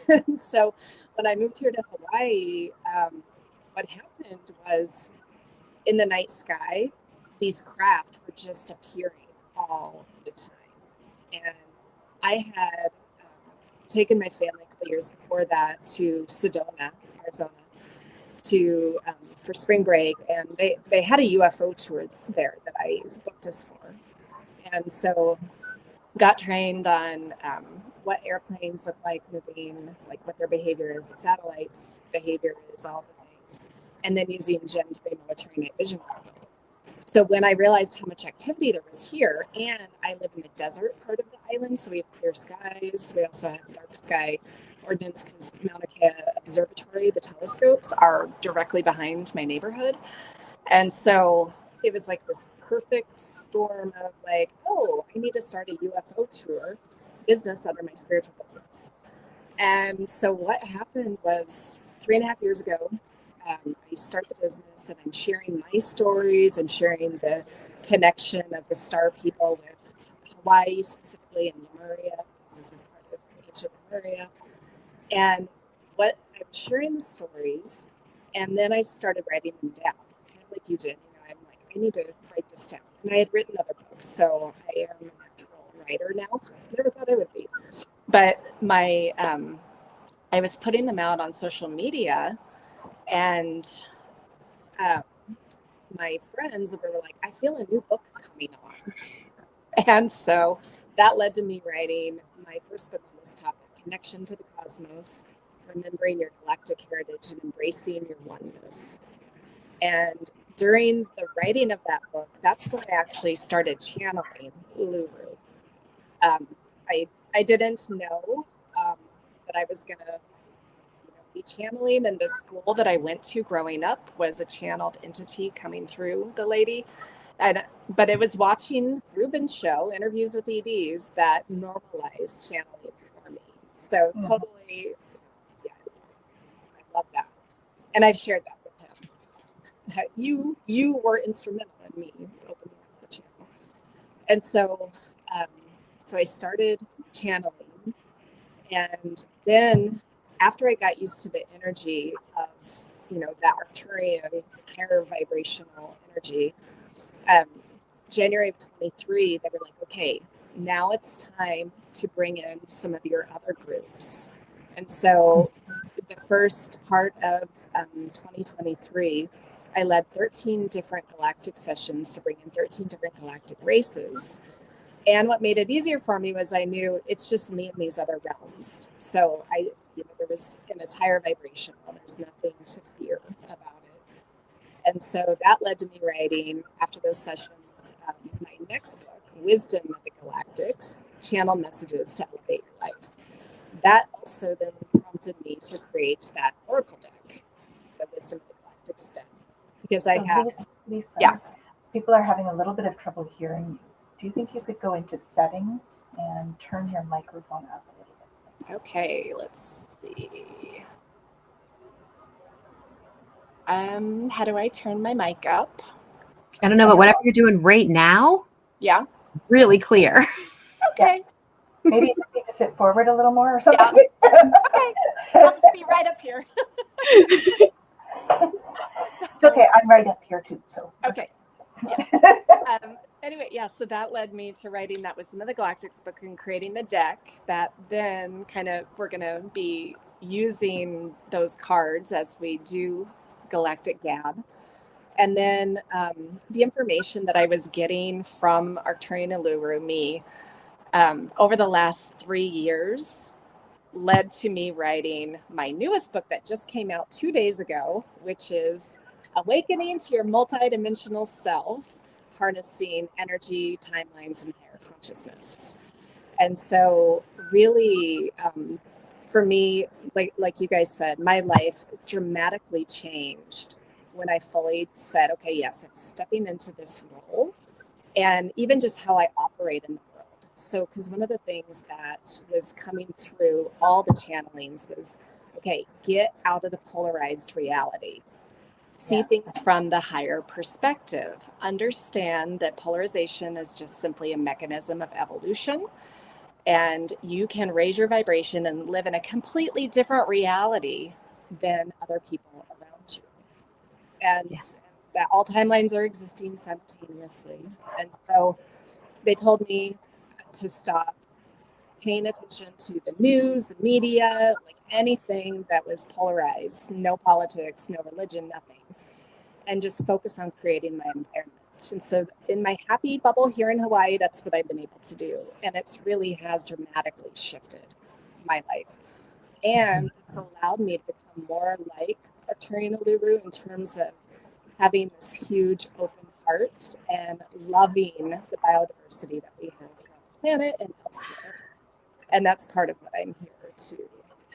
And so when I moved here to Hawaii, what happened was in the night sky, these craft were just appearing all the time. And I had taken my family a couple years before that to Sedona, Arizona, for spring break, and they had a UFO tour there that I booked us for, and so got trained on what airplanes look like moving, like what their behavior is, what satellites' behavior is, all the things, and then using Gen 3 military night vision goggles. So when I realized how much activity there was here, and I live in the desert part of the island, so we have clear skies, we also have dark sky ordinance because Mauna Kea Observatory, the telescopes, are directly behind my neighborhood. And so it was like this perfect storm of like, oh, I need to start a UFO tour business under my spiritual business. And so what happened was 3.5 years ago, I start the business and I'm sharing my stories and sharing the connection of the star people with Hawaii, specifically in Lemuria, because this is part of ancient Lemuria. And what I was sharing the stories, and then I started writing them down, kind of like you did. I'm like, I need to write this down. And I had written other books, so I am a natural writer now. Never thought I would be. But I was putting them out on social media, and my friends were like, I feel a new book coming on. And so that led to me writing my first book on this topic, Connection to the Cosmos, Remembering Your Galactic Heritage and Embracing Your Oneness. And during the writing of that book, that's when I actually started channeling Uluru. I didn't know that I was going to be channeling, and the school that I went to growing up was a channeled entity coming through the lady. But it was watching Ruben's show, Interviews with EDs, that normalized channeling for me. So totally, yeah, I love that. And I've shared that with him. You were instrumental in me opening up the channel. And so, so I started channeling. And then after I got used to the energy of, that Arcturian higher vibrational energy, January of 23, they were like, okay, now it's time to bring in some of your other groups. And so the first part of 2023, I led 13 different galactic sessions to bring in 13 different galactic races. And what made it easier for me was I knew it's just me in these other realms. So there was, and it's higher vibrational. There's nothing to fear about it. And so that led to me writing, after those sessions, my next book, Wisdom of the Galactics, Channel Messages to Elevate Your Life. That also then prompted me to create that Oracle deck, the Wisdom of the Galactics deck, because I have... Lisa, yeah. People are having a little bit of trouble hearing you. Do you think you could go into settings and turn your microphone up a little bit? Okay, let's see. How do I turn my mic up? I don't know, but whatever you're doing right now, yeah, really clear. Okay. Maybe you just need to sit forward a little more or something. Yeah. Okay, I'll just be right up here. It's okay. I'm right up here too. So okay. Yeah. Anyway, yeah. So that led me to writing that Wisdom of the Galactics book and creating the deck. That then we're going to be using those cards as we do Galactic Gab. And then the information that I was getting from Arcturian Illuminate me over the last 3 years led to me writing my newest book that just came out 2 days ago, which is Awakening to Your Multidimensional Self, Harnessing Energy, Timelines, and Higher Consciousness. And so really, for me, like you guys said, my life dramatically changed when I fully said, okay, yes, I'm stepping into this role, and even just how I operate in the world. So, because one of the things that was coming through all the channelings was, okay, get out of the polarized reality. See things from the higher perspective. Understand that polarization is just simply a mechanism of evolution, and you can raise your vibration and live in a completely different reality than other people around you. And that all timelines are existing simultaneously. And so they told me to stop paying attention to the news, the media, like anything that was polarized, no politics, no religion, nothing, and just focus on creating my environment. And so in my happy bubble here in Hawaii, that's what I've been able to do. And it's really has dramatically shifted my life. And it's allowed me to become more like Arcturian Illuminate in terms of having this huge open heart and loving the biodiversity that we have on the planet and elsewhere. And that's part of what I'm here to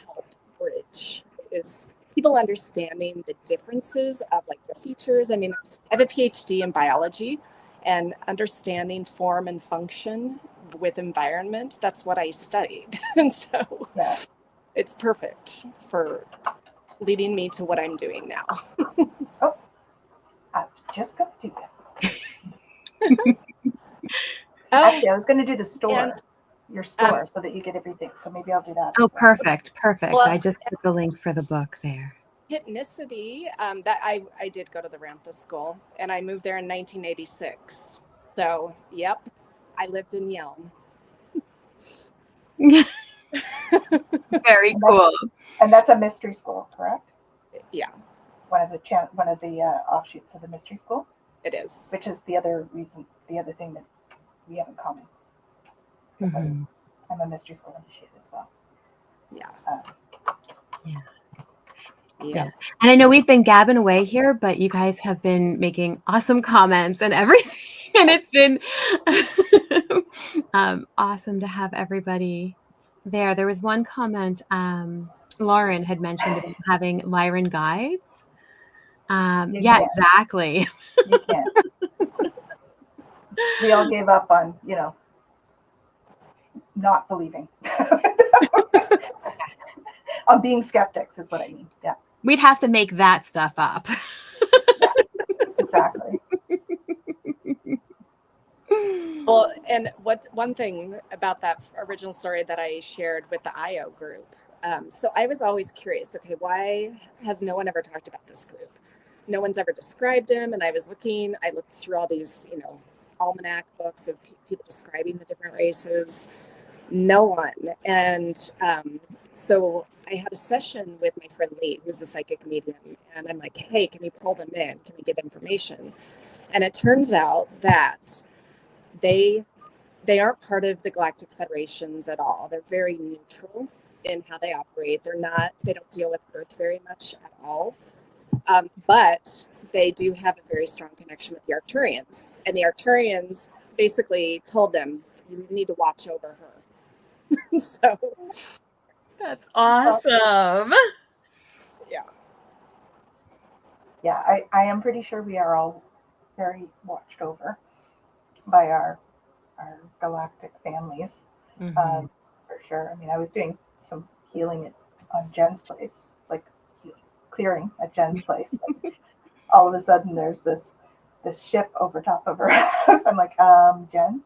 help bridge, is people understanding the differences of like the features. I mean, I have a PhD in biology, and understanding form and function with environment, that's what I studied. And so it's perfect for leading me to what I'm doing now. Oh, I was just going to do that. Actually, I was going to do the store, your store, so that you get everything. So maybe I'll do that. Oh, perfect. Well, I just put the link for the book there. Hypnicity, that I did go to the Ramtha school, and I moved there in 1986. So, yep, I lived in Yelm. Very cool. And that's a mystery school, correct? Yeah. One of the offshoots of the mystery school. It is. Which is the other thing that we have in common. Because I'm a mystery school initiate as well. Yeah. Yeah. And I know we've been gabbing away here, but you guys have been making awesome comments and everything. And it's been awesome to have everybody There was one comment Lauren had mentioned about having Lyran guides. You Yeah, can't. exactly. You can't. We all gave up on, not believing. On being skeptics is what I mean. Yeah. We'd have to make that stuff up. Yeah, exactly. Well, and one thing about that original story that I shared with the IO group. So I was always curious, okay, why has no one ever talked about this group? No one's ever described him. And I looked through all these, almanac books of people describing the different races. No one. And so I had a session with my friend Lee, who's a psychic medium. And I'm like, hey, can we pull them in? Can we get information? And it turns out that they aren't part of the Galactic Federations at all. They're very neutral in how they operate. They don't deal with Earth very much at all. But they do have a very strong connection with the Arcturians. And the Arcturians basically told them, you need to watch over her. So that's awesome. Yeah. Yeah, I am pretty sure we are all very watched over by our galactic families, for sure. I mean, I was doing some healing on Jen's place, like clearing at Jen's place. And all of a sudden, there's this ship over top of her house. I'm like, Jen?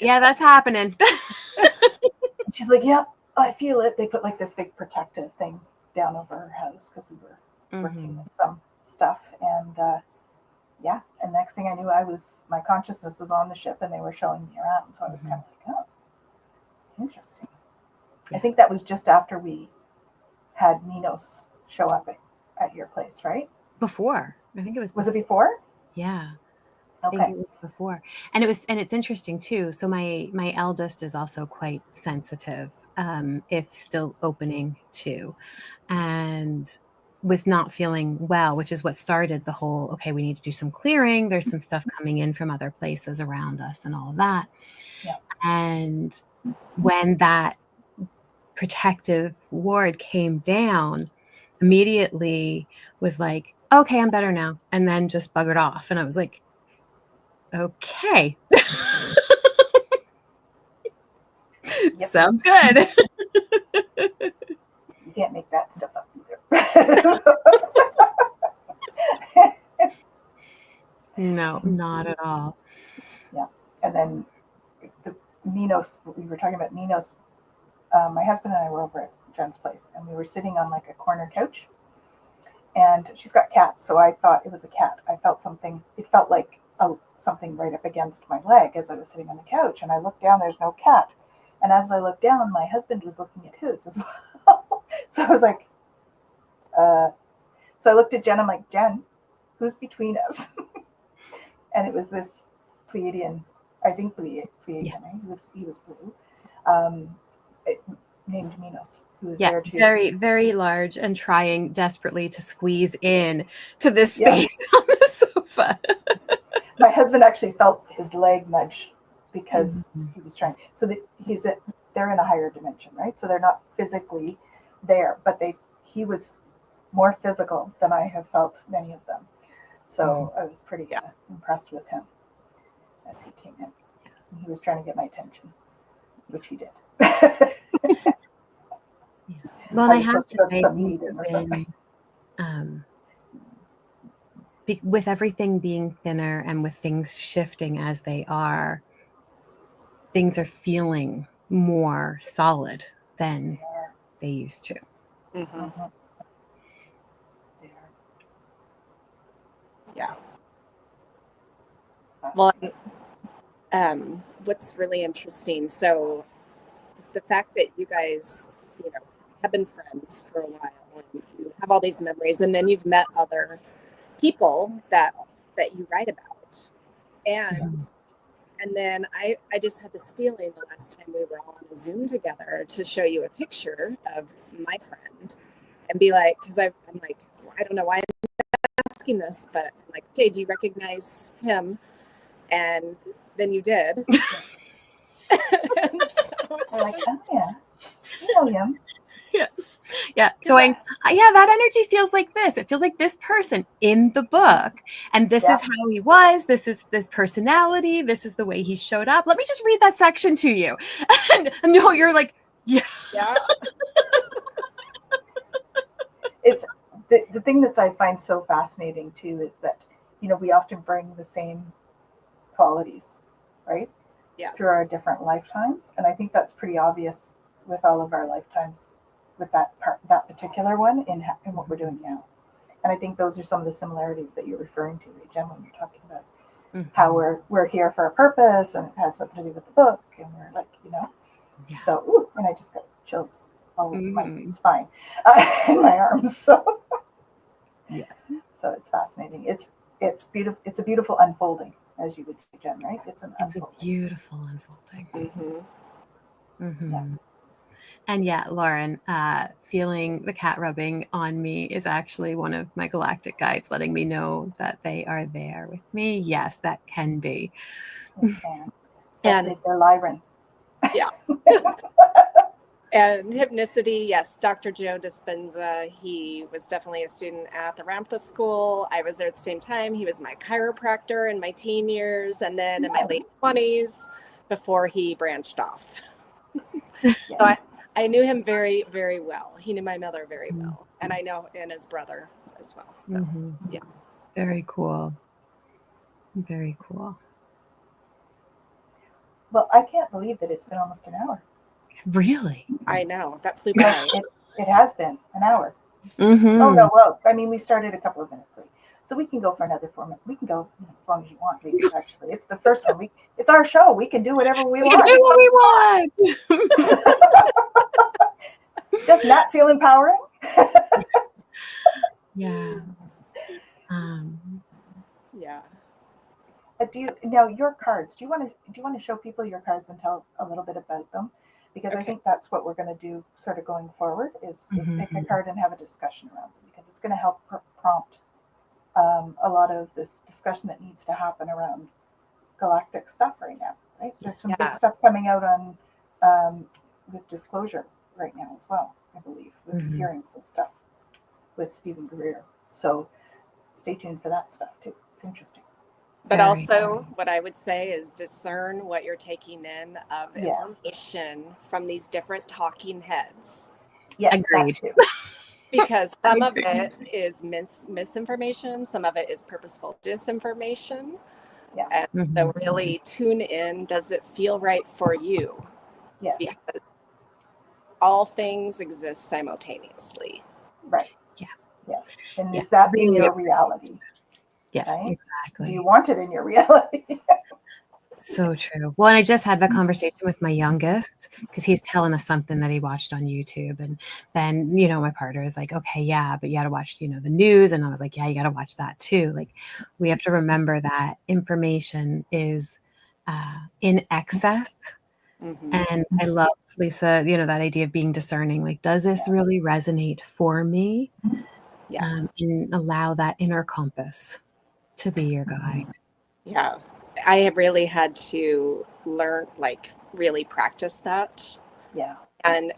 Yeah, that's happening. And she's like, yeah, I feel it. They put like this big protective thing down over her house because we were working with some stuff. And yeah, and next thing I knew, my consciousness was on the ship and they were showing me around. So I was kind of like, oh, interesting. Yeah. I think that was just after we had Minos show up at your place, right? Before. I think it was. Was it before? Yeah. Okay. I think it was before. And it's interesting too. So my eldest is also quite sensitive, if still opening to, and was not feeling well, which is what started the whole, okay, we need to do some clearing. There's some stuff coming in from other places around us and all of that. Yeah. And when that protective ward came down, immediately was like, okay, I'm better now. And then just buggered off. And I was like, okay. Yep. Sounds good. You can't make that stuff up either. No, not at all. Yeah. And then Minos, we were talking about Minos. My husband and I were over at Jen's place and we were sitting on like a corner couch, and she's got cats. So I thought it was a cat. I felt something. It felt like something right up against my leg as I was sitting on the couch, and I looked down, there's no cat. And as I looked down, my husband was looking at his as well. So I was like, so I looked at Jen, I'm like, Jen, who's between us? And it was this Pleiadian, I think Pleiadian, yeah. He was blue, named Minos, who was there too. Very, very large and trying desperately to squeeze in to this space on the sofa. My husband actually felt his leg nudge because he was trying. So they're in a higher dimension, right? So they're not physically there, but he was more physical than I have felt many of them. So I was pretty impressed with him as he came in. And he was trying to get my attention, which he did. Well, I have to say, some meeting or something. With everything being thinner and with things shifting as they are, things are feeling more solid than they used to. Mm-hmm. Yeah. Well, what's really interesting, so the fact that you guys, have been friends for a while and you have all these memories, and then you've met other people that you write about, and then I just had this feeling the last time we were all on a Zoom together to show you a picture of my friend and be like, because I'm like, I don't know why I'm asking this, but I'm like, okay, do you recognize him? And then you did. And so They're like, oh yeah, you know him. Yeah. Going, yeah, that energy feels like this. It feels like this person in the book. And this is how he was. This is this personality. This is the way he showed up. Let me just read that section to you. And no, you're like, yeah. It's the thing that I find so fascinating too is that, you know, we often bring the same qualities, right? Yes. Through our different lifetimes. And I think that's pretty obvious with all of our lifetimes with that part, that particular one in what we're doing now. And I think those are some of the similarities that you're referring to, Jen, when you're talking about how we're here for a purpose, and it has something to do with the book, and we're like, you know, so, ooh, and I just got chills all over my spine and my arms. So, so it's fascinating. It's beautiful. It's a beautiful unfolding, as you would say, Jen, right? It's a beautiful unfolding. Yeah. And yeah, Lauren, feeling the cat rubbing on me is actually one of my galactic guides letting me know that they are there with me. Yes, that can be. It can. Especially if they're Lyran. Yeah. And hypnicity, yes, Dr. Joe Dispenza, he was definitely a student at the Ramtha School. I was there at the same time. He was my chiropractor in my teen years and then in my late 20s before he branched off. So I knew him very, very well. He knew my mother very well. And I know, and his brother as well. So, yeah. Very cool. Very cool. Well, I can't believe that it's been almost an hour. Really? I know. That flew by. It has been an hour. Oh, no. Well, I mean, we started a couple of minutes late. So we can go for another 4 minutes. We can go as long as you want, ladies, actually. It's the first one. It's our show. We can do whatever we want. We can do what we want. Doesn't that feel empowering? Yeah. Yeah. Now your cards? Do you want to show people your cards and tell a little bit about them? Because I think that's what we're going to do, sort of going forward, is pick a card and have a discussion around them, because it's going to help prompt a lot of this discussion that needs to happen around galactic stuff right now. Right? There's some big stuff coming out on with disclosure right now as well. I believe we'll be hearing some stuff with Stephen Greer. So stay tuned for that stuff too. It's interesting. But also, what I would say is discern what you're taking in of information from these different talking heads. Yes, agreed. Because some of it is misinformation, some of it is purposeful disinformation. Yeah. And so really tune in. Does it feel right for you? Yes. Because all things exist simultaneously. Right. Yeah. Yes. And is that in your reality? Yeah, right? Exactly. Do you want it in your reality? So true. Well, and I just had the conversation with my youngest because he's telling us something that he watched on YouTube. And then, you know, my partner is like, okay, yeah, but you got to watch, you know, the news. And I was like, yeah, you got to watch that too. Like, we have to remember that information is in excess. And I love, Lisa, you know, that idea of being discerning. Like, does this really resonate for me? And allow that inner compass to be your guide. Yeah. I have really had to learn, like, really practice that. Yeah.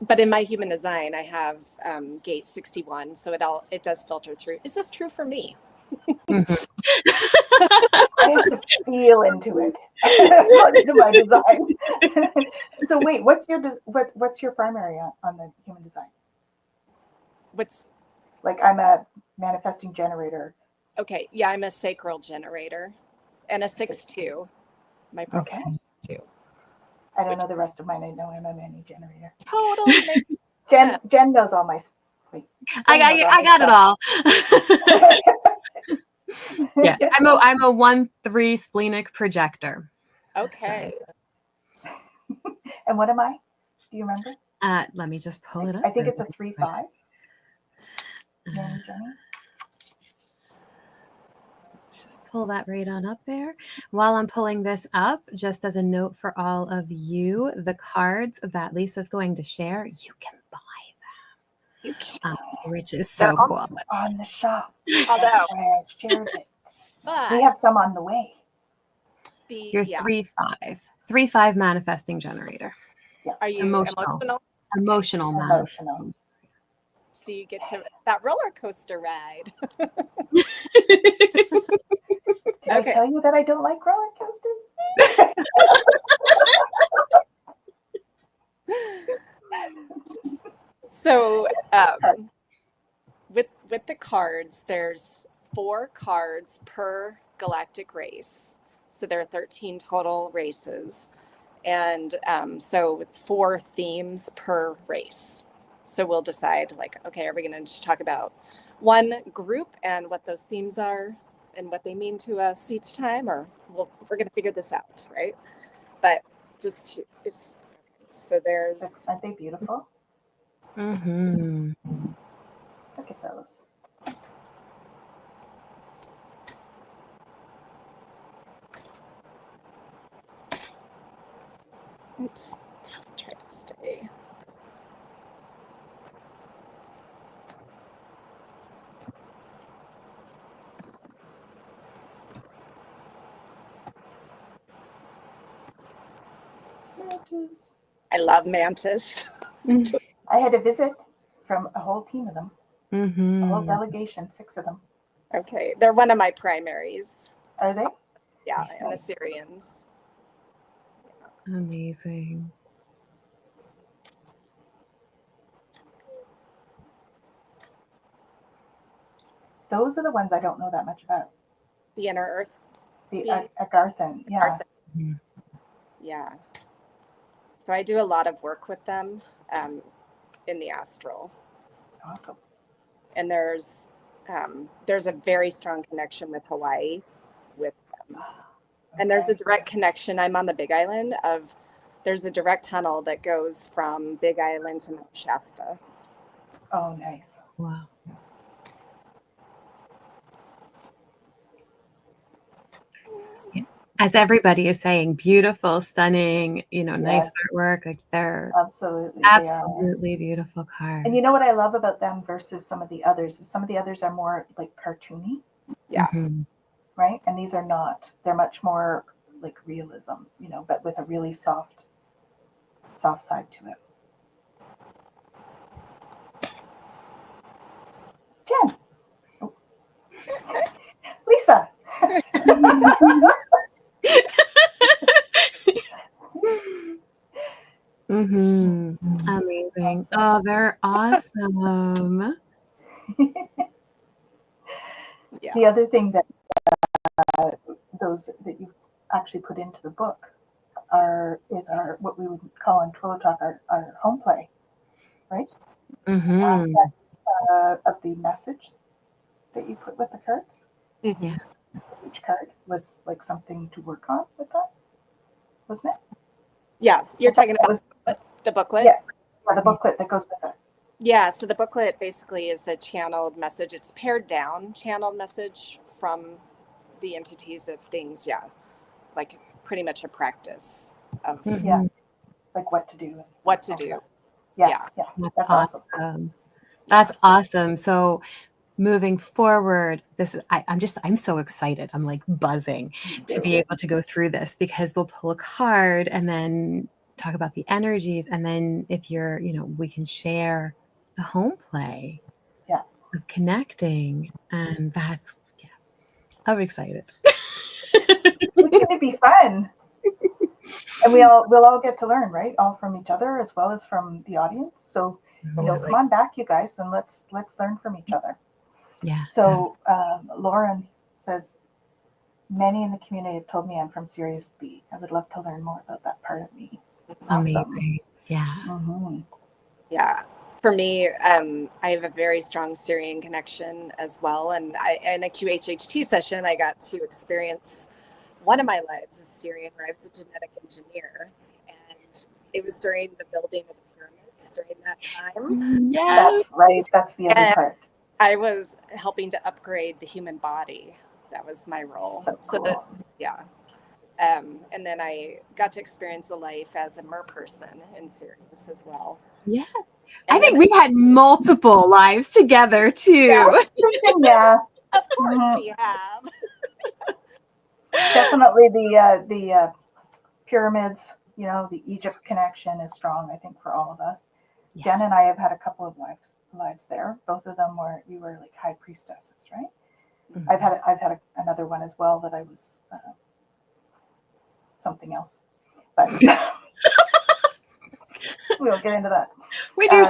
But in my human design, I have gate 61, so it does filter through. Is this true for me? I have to feel into it according to my design. So wait, what's your primary on the human design? Like, I'm a manifesting generator. Okay, yeah, I'm a sacral generator and a 6-2. My profile 2. I don't know the rest of mine. I know I'm a mani generator. Totally. Jen knows all my. I got it all. Yeah, I'm a 1-3 splenic projector. Okay. So. And what am I? Do you remember? Let me just pull it up. I think it's a 3-5. Jenny. Let's just pull that right on up there. While I'm pulling this up, just as a note for all of you, the cards that Lisa's going to share, you can buy them. You can. Which is so cool. On the shop. Although I shared it. We have some on the way. You're 3-5. 3-5 manifesting generator. Yeah. Are you Emotional. Emotional man. Emotional. So you get to that roller coaster ride. Did I Okay. tell you that I don't like roller coasters? So with the cards, there's 4 cards per galactic race. So there are 13 total races. And so 4 themes per race. So we'll decide like, okay, are we going to just talk about one group and what those themes are and what they mean to us each time, or we're going to figure this out, right? But just it's so there's. Aren't they beautiful? Mm-hmm. Look at those. Oops. Try to stay. Mantis. I love mantis. I had a visit from a whole team of them, Mm-hmm. a whole delegation, 6 of them. Okay, they're one of my primaries. Are they? Yeah, and the Syrians. Amazing. Those are the ones I don't know that much about. The inner earth. The Agarthan, yeah. Mm-hmm. Yeah. So I do a lot of work with them in the astral. Awesome. And there's a very strong connection with Hawaii with them. And there's a direct connection. I'm on the Big Island there's a direct tunnel that goes from Big Island to Mount Shasta. Oh, nice. Wow. As everybody is saying, beautiful, stunning, nice Yes. artwork. Like they're absolutely beautiful cards. And you know what I love about them versus some of the others? Some of the others are more like cartoony. Yeah. Mm-hmm. Right? And these are not. They're much more like realism, but with a really soft side to it. Jen. Oh. Lisa. Mm-hmm. Amazing. Awesome. Oh, they're awesome. Yeah. The other thing that those that you've actually put into the book is our what we would call in Twillo Talk our home play, right? Mm-hmm. Aspect of the message that you put with the cards. Mm-hmm. Yeah. Each card was like something to work on with that, wasn't it? Yeah, you're talking about the booklet? Yeah, the booklet that goes with it. Yeah, so the booklet basically is the channeled message. It's pared down channeled message from the entities of things. Yeah, like pretty much a practice of like what to do. What to do. Yeah. That's awesome. That's awesome. So moving forward, I'm so excited. I'm like buzzing to be able to go through this, because we'll pull a card and then talk about the energies. And then if you're, we can share the home play of connecting. And I'm excited. It's going to be fun. And we'll all get to learn, right? All from each other as well as from the audience. So, come on back, you guys, and let's learn from each other. Yeah. So Lauren says, many in the community have told me I'm from Sirius B. I would love to learn more about that part of me. Amazing. Awesome. Yeah. Mm-hmm. Yeah. For me, I have a very strong Syrian connection as well. And in a QHHT session, I got to experience one of my lives as Syrian, where I was a genetic engineer. And it was during the building of the pyramids during that time. Yeah. That's right. That's the other part. I was helping to upgrade the human body. That was my role. So cool. And then I got to experience the life as a mer person in Sirius as well. Yeah. I think we had multiple lives together too. Yeah. Of course we have. Definitely the pyramids, you know, the Egypt connection is strong, I think, for all of us. Yeah. Jen and I have had a couple of lives there. Both of them we were like high priestesses, right? Mhm. I've had another one as well that I was something else, but we won't get into that. We do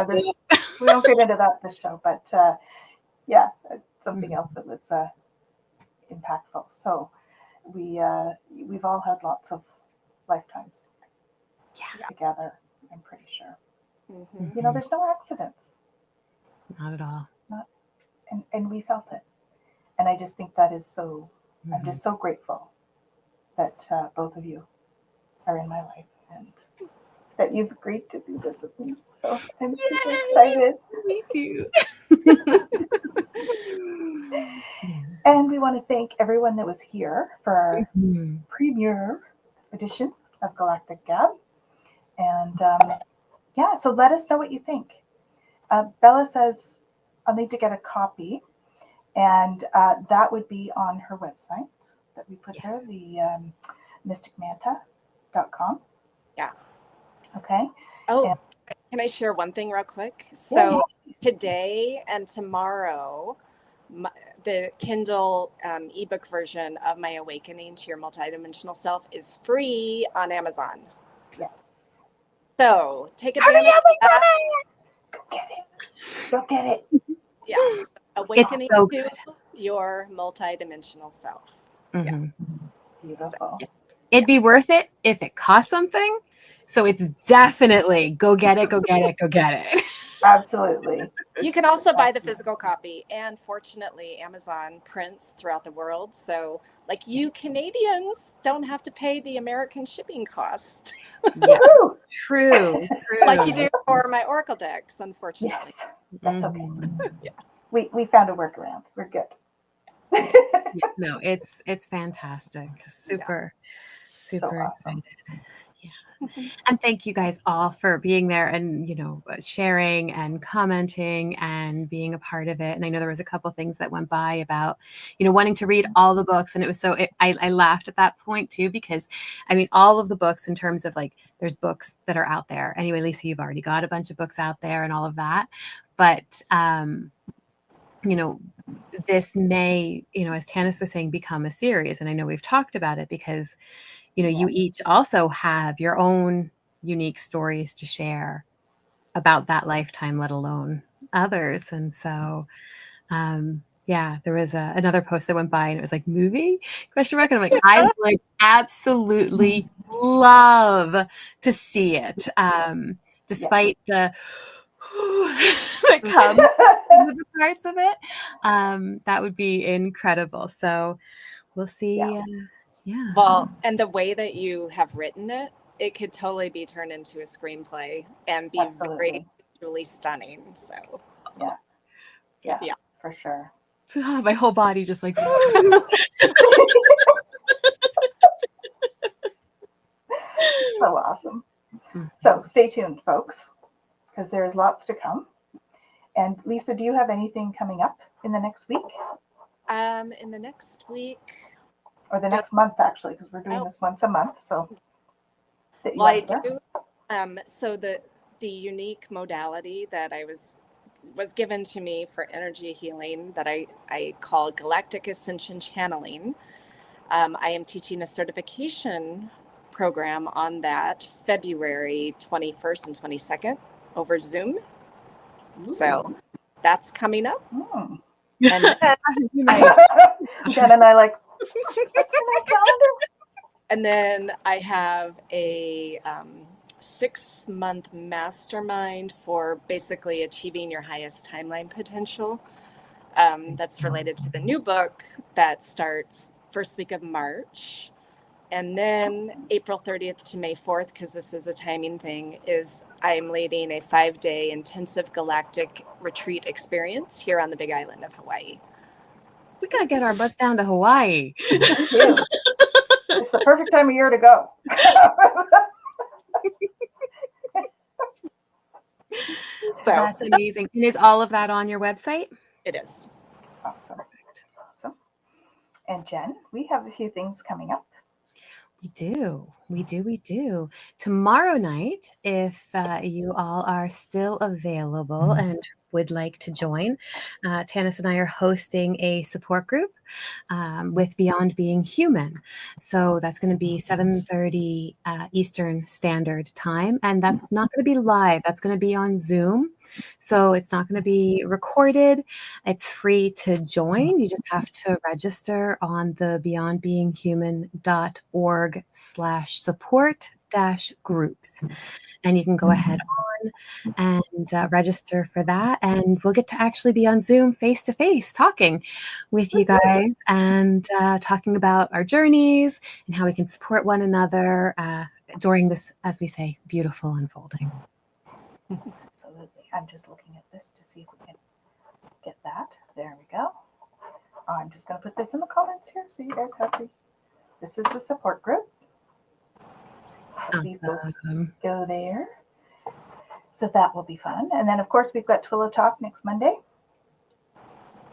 We won't get into that this show, but yeah, something else that was impactful. So we've all had lots of lifetimes together. I'm pretty sure. Mhm. You know, there's no accidents, Not at all. and we felt it. And I just think that is so. I'm just so grateful that both of you are in my life and that you've agreed to do this with me. So I'm super excited. Me too. And we want to thank everyone that was here for our Mhm. premiere edition of Galactic Gab. And yeah, so let us know what you think. Bella says, I'll need to get a copy. And that would be on her website that we put there, the mysticmanta.com. Yeah. Okay. Oh, And, can I share one thing real quick? So yeah. today and tomorrow, the Kindle ebook version of My Awakening to Your Multidimensional Self is free on Amazon. Yes. So take advantage of that. Go get it. Go get it. Yeah. Awakening so to your multidimensional self. Mm-hmm. Beautiful. It'd be worth it if it cost something. So it's definitely go get it, go get it, go get it. Absolutely. You can also buy the physical copy, and fortunately, Amazon prints throughout the world. So, like, you Canadians don't have to pay the American shipping cost. Yeah, true. Like you do for my Oracle decks, unfortunately. Yes, that's okay. Yeah. We found a workaround. We're good. Yeah, no, it's fantastic. Super So awesome. excited. Yeah. And thank you guys all for being there and, you know, sharing and commenting and being a part of it. And I know there was a couple things that went by about, you know, wanting to read all the books. And it was I laughed at that point too, because I mean, all of the books in terms of like, there's books that are out there. Anyway, Lisa, you've already got a bunch of books out there and all of that. But, you know, this may, you know, as Tanys was saying, become a series. And I know we've talked about it because, you know, you each also have your own unique stories to share about that lifetime, let alone others. And so, yeah, there was another post that went by and it was like movie ? And I'm like, I would absolutely love to see it. Despite the that comes with the parts of it, that would be incredible. So we'll see. Yeah. Well, and the way that you have written it, it could totally be turned into a screenplay and be very visually stunning. So yeah, for sure. So my whole body just like So awesome. So stay tuned, folks, because there's lots to come. And Lisa, do you have anything coming up in the next week? In the next week, or the next month, actually, because we're doing this once a month. So, well, I do. So the unique modality that I was given to me for energy healing that I call Galactic Ascension Channeling. I am teaching a certification program on that February 21st and 22nd over Zoom. Ooh. So that's coming up. And then Jen and I like, what's in my calendar? And then I have a 6-month mastermind for basically achieving your highest timeline potential. That's related to the new book that starts first week of March. And then April 30th to May 4th, because this is a timing thing, is I'm leading a 5-day intensive galactic retreat experience here on the Big Island of Hawaii. We got to get our bus down to Hawaii. Thank you. It's the perfect time of year to go. So that's amazing. And is all of that on your website? It is. Awesome. Awesome. And Jen, we have a few things coming up. We do. We do. We do. Tomorrow night, if you all are still available and would like to join, Tanys and I are hosting a support group with Beyond Being Human. So that's going to be 7:30 Eastern Standard Time. And that's not going to be live. That's going to be on Zoom. So it's not going to be recorded. It's free to join. You just have to register on the beyondbeinghuman.org/support-groups. And you can go ahead on and register for that. And we'll get to actually be on Zoom face to face talking with you guys and talking about our journeys and how we can support one another during this, as we say, beautiful unfolding. Absolutely. I'm just looking at this to see if we can get that. There we go. I'm just going to put this in the comments here so you guys have this is the support group. So please go there. So that will be fun. And then, of course, we've got Twillo Talk next Monday.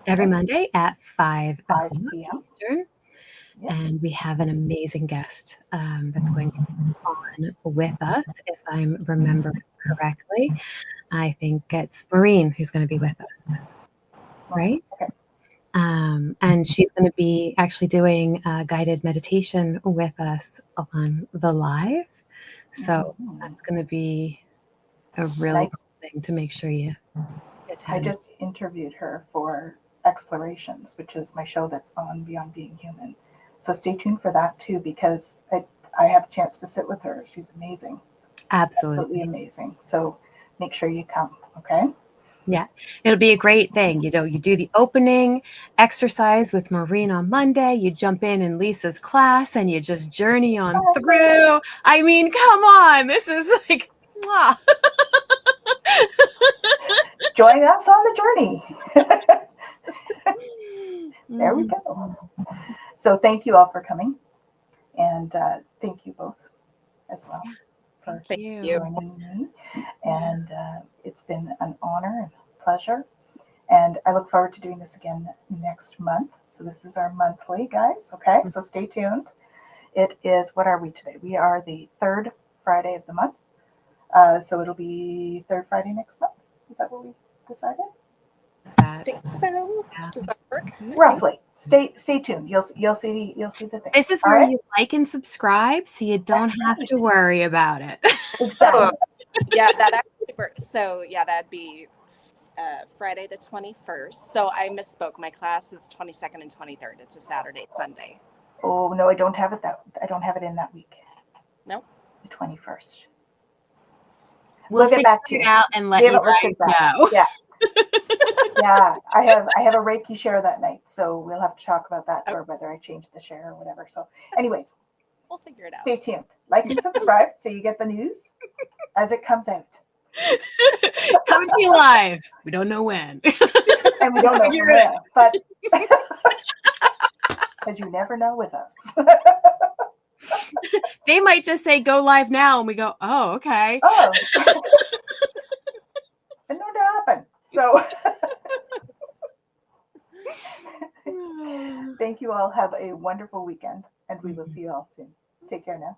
Every Monday at 5 p.m. Eastern. Yep. And we have an amazing guest that's going to be on with us, if I'm remembering correctly. I think it's Maureen who's going to be with us, right? Okay. And she's going to be actually doing a guided meditation with us on the live. So that's going to be a really cool thing to make sure you attend. I just interviewed her for Explorations, which is my show that's on Beyond Being Human. So stay tuned for that too, because I have a chance to sit with her. She's amazing. Absolutely amazing. So make sure you come, okay? Yeah, it'll be a great thing. You know, you do the opening exercise with Maureen on Monday, you jump in Lisa's class and you just journey on through. I mean, come on, this is like, wow. Join us on the journey. There we go. So thank you all for coming. And thank you both as well for joining me. And it's been an honor and pleasure. And I look forward to doing this again next month. So this is our monthly, guys. Okay, so stay tuned. It is, what are we today? We are the third Friday of the month. So it'll be third Friday next month. Is that what we decided? I think so. Does that work? Roughly. Stay tuned. You'll see the thing. This is where you like and subscribe, so you don't have to worry about it. Exactly. Yeah, that actually works. So yeah, that'd be Friday the 21st. So I misspoke. My class is 22nd and 23rd. It's a Saturday, Sunday. Oh no, I don't have it in that week. No. The 21st. We'll get back to you out and let you guys know. Yeah. Yeah, I have a Reiki share that night, so we'll have to talk about that, or whether I change the share or whatever. So anyways, we'll figure it out. Stay tuned. Like and subscribe so you get the news as it comes out. Coming to you live. We don't know when. And we don't know when, but because you never know with us. They might just say go live now, and we go, oh, okay. Oh. It known to happen. So thank you all. Have a wonderful weekend, and we will see you all soon. Take care now.